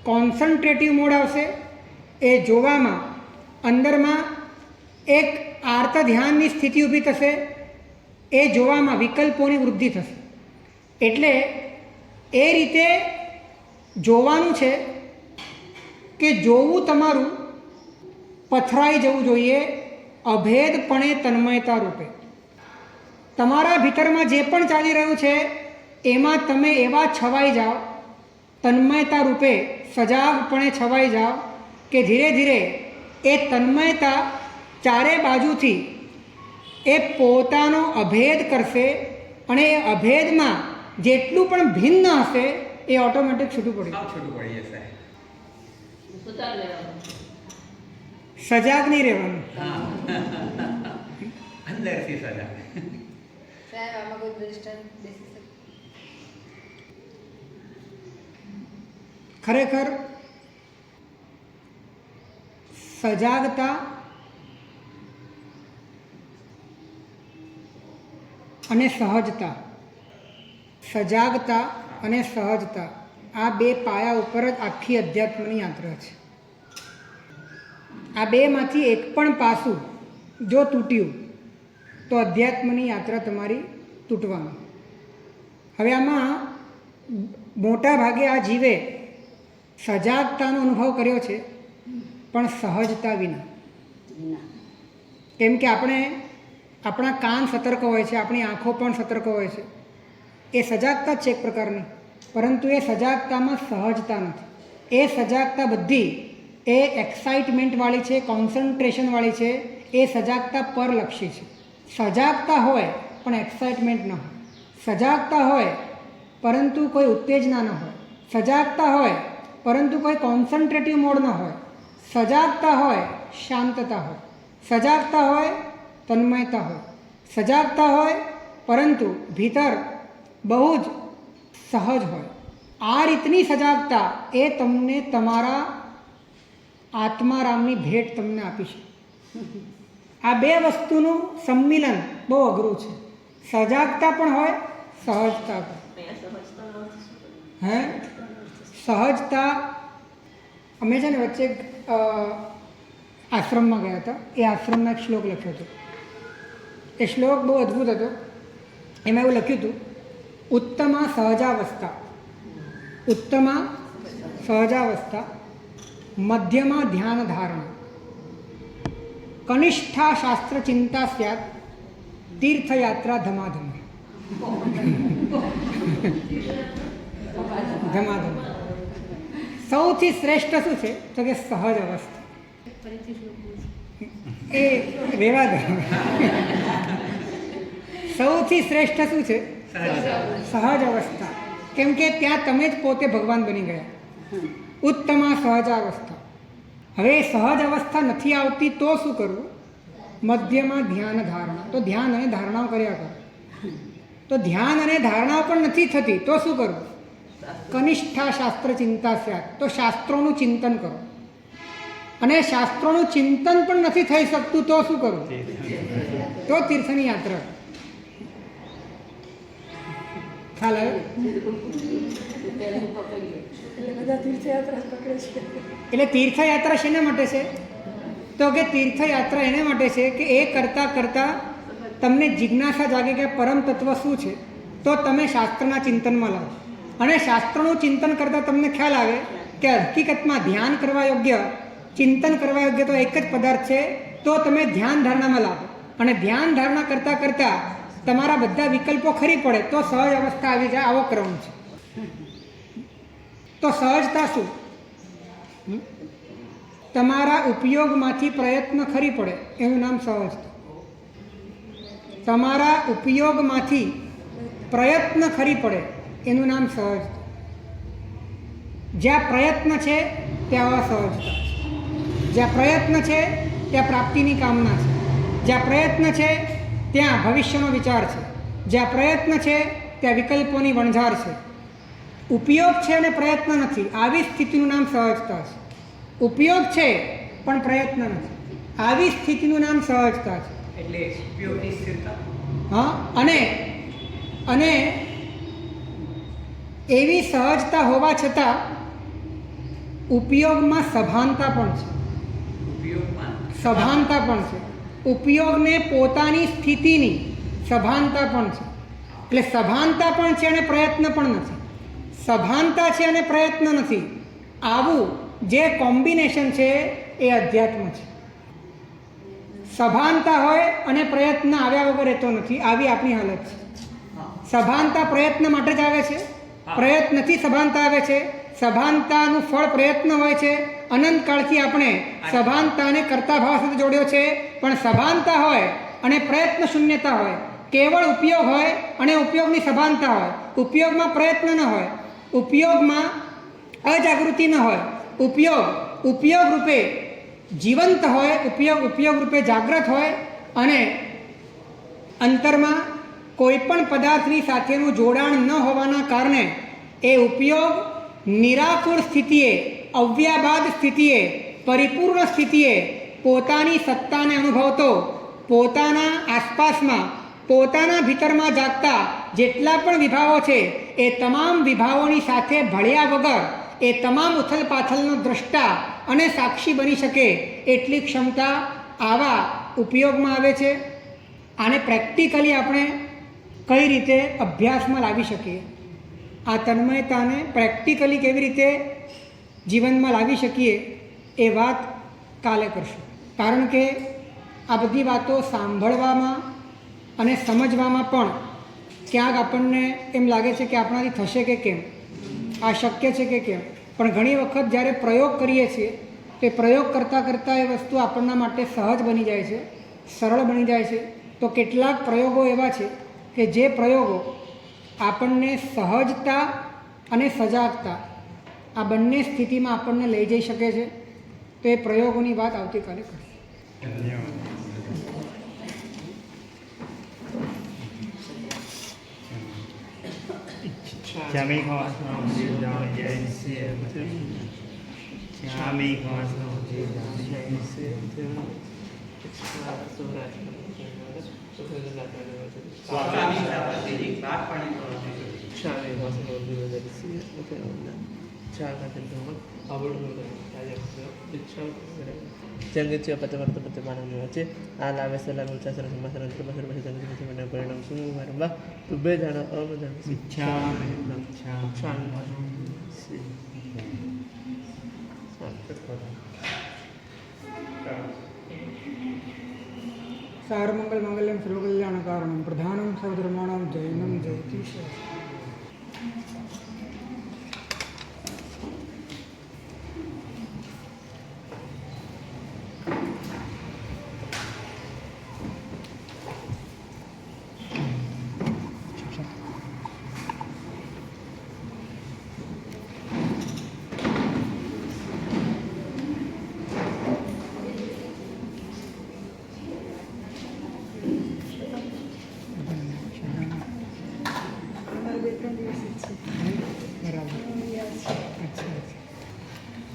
કોન્સન્ટ્રેટિવ મોડ આવશે, એ જોવામાં અંદરમાં એક આર્ત ધ્યાનની સ્થિતિ ઊભી થશે, એ જોવામાં વિકલ્પોની વૃદ્ધિ થશે. એટલે એ રીતે જોવાનું છે કે જોવું તમારું પથરાઈ જવું જોઈએ અભેદપણે તન્મયતા રૂપે. તમારા ભીતરમાં જે પણ ચાલી રહ્યું છે એમાં તમે એવા છવાઈ જાઓ, તન્મયતા રૂપે સજાગપણે છવાઈ જાઓ કે ધીરે ધીરે એ તન્મયતા ચારે બાજુથી એ પોતાનો અભેદ કરશે અને એ અભેદમાં જેટલું પણ ભિન્ન હશે એ ઓટોમેટિક છૂટું પડી સાવ છૂટું પડી જશે. સજાગ નહીં રહેવાનું. હા અંદરથી સજા. સાહેબ આમાં કોઈ દૃષ્ટાંત બેસી શકે? ખરેખર સજાગતા અને સહજતા, સજાગતા અને સહજતા આ બે પાયા ઉપર જ આખી અધ્યાત્મની યાત્રા છે. આ બેમાંથી એક પણ પાસું જો તૂટ્યું તો અધ્યાત્મની યાત્રા તમારી તૂટવાની. હવે આમાં મોટા ભાગે આ જીવે સજાગતાનો અનુભવ કર્યો છે પણ સહજતા વિના. કેમ કે આપણા કાન સતર્ક હોય છે, આપણી આંખો પણ સતર્ક હોય છે, એ સજાગતા જ છે એક પ્રકારની, પરંતુ એ સજાગતામાં સહજતા નથી. એ સજાગતા બધી એ એક્સાઇટમેન્ટવાળી છે, કોન્સન્ટ્રેશનવાળી છે, એ સજાગતા પરલક્ષી છે. સજાગતા હોય પણ એક્સાઇટમેન્ટ ન હોય, સજાગતા હોય પરંતુ કોઈ ઉત્તેજના ન હોય, સજાગતા હોય પરંતુ કોઈ કોન્સન્ટ્રેટિવ મોડ ન હોય, સજાગતા હોય શાંતતા હોય, સજાગતા હોય તન્મયતા હોય, સજાગતા હોય પરંતુ ભીતર બહુ જ સહજ હોય. આ રીતની સજાગતા એ તમને તમારા આત્મારામની ભેટ તમને આપી છે. આ બે વસ્તુનું સંમિલન બહુ અઘરું છે. સજાગતા પણ હોય, સહજતા પણ. હે સહજતા અમે છે ને વચ્ચે આશ્રમમાં ગયા હતા. એ આશ્રમમાં એક શ્લોક લખ્યો હતો. એ શ્લોક બહુ અદ્ભુત હતો. એમાં એવું લખ્યું હતું, ઉત્તમા સહજાવસ્થા, ઉત્તમા સહજાવસ્થા, મધ્યમાં ધ્યાન ધારણા, કનિષ્ઠા શાસ્ત્ર ચિંતા સ્યાત, તીર્થયાત્રા ધમાધમ. ધમાધમ સૌથી શ્રેષ્ઠ શું છે તો કે સહજ અવસ્થા. એ રેવા દે. સૌથી શ્રેષ્ઠ શું છે? સહજ અવસ્થા. કેમ કે ત્યાં તમે જ પોતે ભગવાન બની ગયા. ઉત્તમા સહજાવસ્થા. હવે સહજ અવસ્થા નથી આવતી તો શું કરવું? મધ્યમાં ધ્યાન ધારણા. તો ધ્યાન અને ધારણાઓ કર્યા કરો. તો ધ્યાન અને ધારણાઓ પણ નથી થતી તો શું કરવું? કનિષ્ઠા શાસ્ત્ર ચિંતા સ્યાત. તો શાસ્ત્રોનું ચિંતન કરો. અને શાસ્ત્રોનું ચિંતન પણ નથી થઈ શકતું તો શું કરવું? તો તીર્થની યાત્રા. ખ્યાલ આવ્યો? એટલે તીર્થયાત્રા શેના માટે છે? તો કે તીર્થયાત્રા એને માટે છે કે એ કરતાં કરતાં તમને જિજ્ઞાસા જાગે કે પરમ તત્વ શું છે, તો તમે શાસ્ત્રના ચિંતનમાં લાવો. અને શાસ્ત્રનું ચિંતન કરતાં તમને ખ્યાલ આવે કે હકીકતમાં ધ્યાન કરવા યોગ્ય, ચિંતન કરવા યોગ્ય તો એક જ પદાર્થ છે, તો તમે ધ્યાન ધારણામાં લાવો. અને ધ્યાન ધારણા કરતાં કરતાં તમારા બધા વિકલ્પો ખરી પડે તો સહજ અવસ્થા આવી જાય. આવો ક્રમ છે. તો સહજતા શું? તમારા ઉપયોગમાંથી પ્રયત્ન ખરી પડે એનું નામ સહજતા. તમારા ઉપયોગમાંથી પ્રયત્ન ખરી પડે એનું નામ સહજતા. જ્યાં પ્રયત્ન છે ત્યાં અસહજતા છે. જ્યાં પ્રયત્ન છે ત્યાં પ્રાપ્તિની કામના છે. જ્યાં પ્રયત્ન છે ત્યાં ભવિષ્યનો વિચાર છે. જ્યાં પ્રયત્ન છે ત્યાં વિકલ્પોની વણઝાર છે. ઉપયોગ છે અને પ્રયત્ન નથી, આવી સ્થિતિનું નામ સહજતા છે. ઉપયોગ છે પણ પ્રયત્ન નથી, આવી સ્થિતિનું નામ સહજતા છે. એટલે ઉપયોગની સ્થિરતા. હા, અને એવી સહજતા હોવા છતાં ઉપયોગમાં સભાનતા પણ છે. ઉપયોગમાં સભાનતા પણ છે. ઉપયોગને પોતાની સ્થિતિની સભાનતા પણ છે. એટલે સભાનતા પણ છે અને પ્રયત્ન પણ નથી. સભાનતા છે અને પ્રયત્ન નથી. આવું જે કોમ્બિનેશન છે એ અધ્યાત્મ છે. સભાનતા હોય અને પ્રયત્ન આવ્યા વગર રહેતો નથી, આવી આપણી હાલત છે. સભાનતા પ્રયત્ન માટે જ આવે છે, પ્રયત્નથી સભાનતા આવે છે. સભાનતાનું ફળ પ્રયત્ન હોય છે. અનંતકાળથી આપણે સભાનતાને કર્તા ભાવ સાથે જોડ્યો છે. પણ સભાનતા હોય અને પ્રયત્ન શૂન્યતા હોય, કેવળ ઉપયોગ હોય અને ઉપયોગની સભાનતા હોય, ઉપયોગમાં પ્રયત્ન ન હોય, ઉપયોગમાં અજાગૃતિ ન હોય, ઉપયોગ રૂપે જીવંત હોય, ઉપયોગ રૂપે જાગ્રત હોય અને અંતરમાં કોઈ પણ પદાર્થની સાથેનું જોડાણ ન હોવાના કારણે એ ઉપયોગ નિરાકુળ સ્થિતિએ, અવ્યાબાદ સ્થિતિએ, પરિપૂર્ણ સ્થિતિએ પોતાની સત્તાને અનુભવતો, પોતાના આસપાસમાં, પોતાના ભીતરમાં જાગતા જેટલા પણ વિભાવો છે એ તમામ વિભાવોની સાથે ભળ્યા વગર એ તમામ ઉથલ પાથલનો દ્રષ્ટા અને સાક્ષી બની શકે એટલી ક્ષમતા આવા ઉપયોગમાં આવે છે. આને પ્રેક્ટિકલી આપણે કઈ રીતે અભ્યાસમાં લાવી શકીએ, આ તન્મયતાને પ્રેક્ટિકલી કેવી રીતે જીવનમાં લાવી શકીએ એ વાત કાલે કરશું. કારણ કે આ બધી વાતો સાંભળવામાં અને સમજવામાં પણ ક્યાંક આપણને એમ લાગે છે કે આપણાથી થશે કે કેમ, આ શક્ય છે કે કેમ. પણ ઘણી વખત જ્યારે પ્રયોગ કરીએ છીએ તો એ પ્રયોગ કરતાં કરતાં એ વસ્તુ આપણના માટે સહજ બની જાય છે, સરળ બની જાય છે. તો કેટલાક પ્રયોગો એવા છે કે જે પ્રયોગો આપણને સહજતા અને સજાગતા આ બંને સ્થિતિમાં આપણને લઈ જઈ શકે છે. તો એ પ્રયોગોની વાત આવતીકાલે કરીશું. Jangan pada waktu mana macam ala masalah macam masalah પરિણામ શું મારવા તુબે જાણો અવધાન ઈચ્છા સારમંગલ મંગલમ સર્વકલ્યાણ કારણમ પ્રધાનમ સર્વધર્માણામ જૈનમ જયતિ.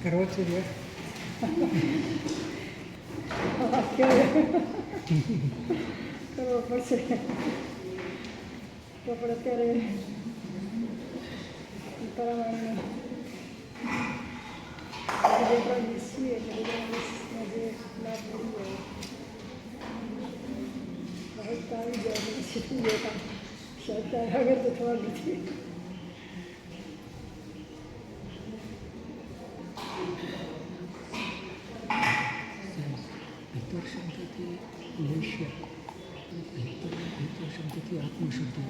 કરવો છે દિવસ કરવો પડશે તો પણ અત્યારે ઉત્તરાયણને બે ત્રણ દિવસ છીએ એટલે બધા દિવસમાં જે લાભ મળી જાય તો આવી જાય શીખી ગયા સરકાર આગળ તો થવા નથી. શાંતિથી લઈ શકો, શાંતિથી આત્મશુદ્ધિ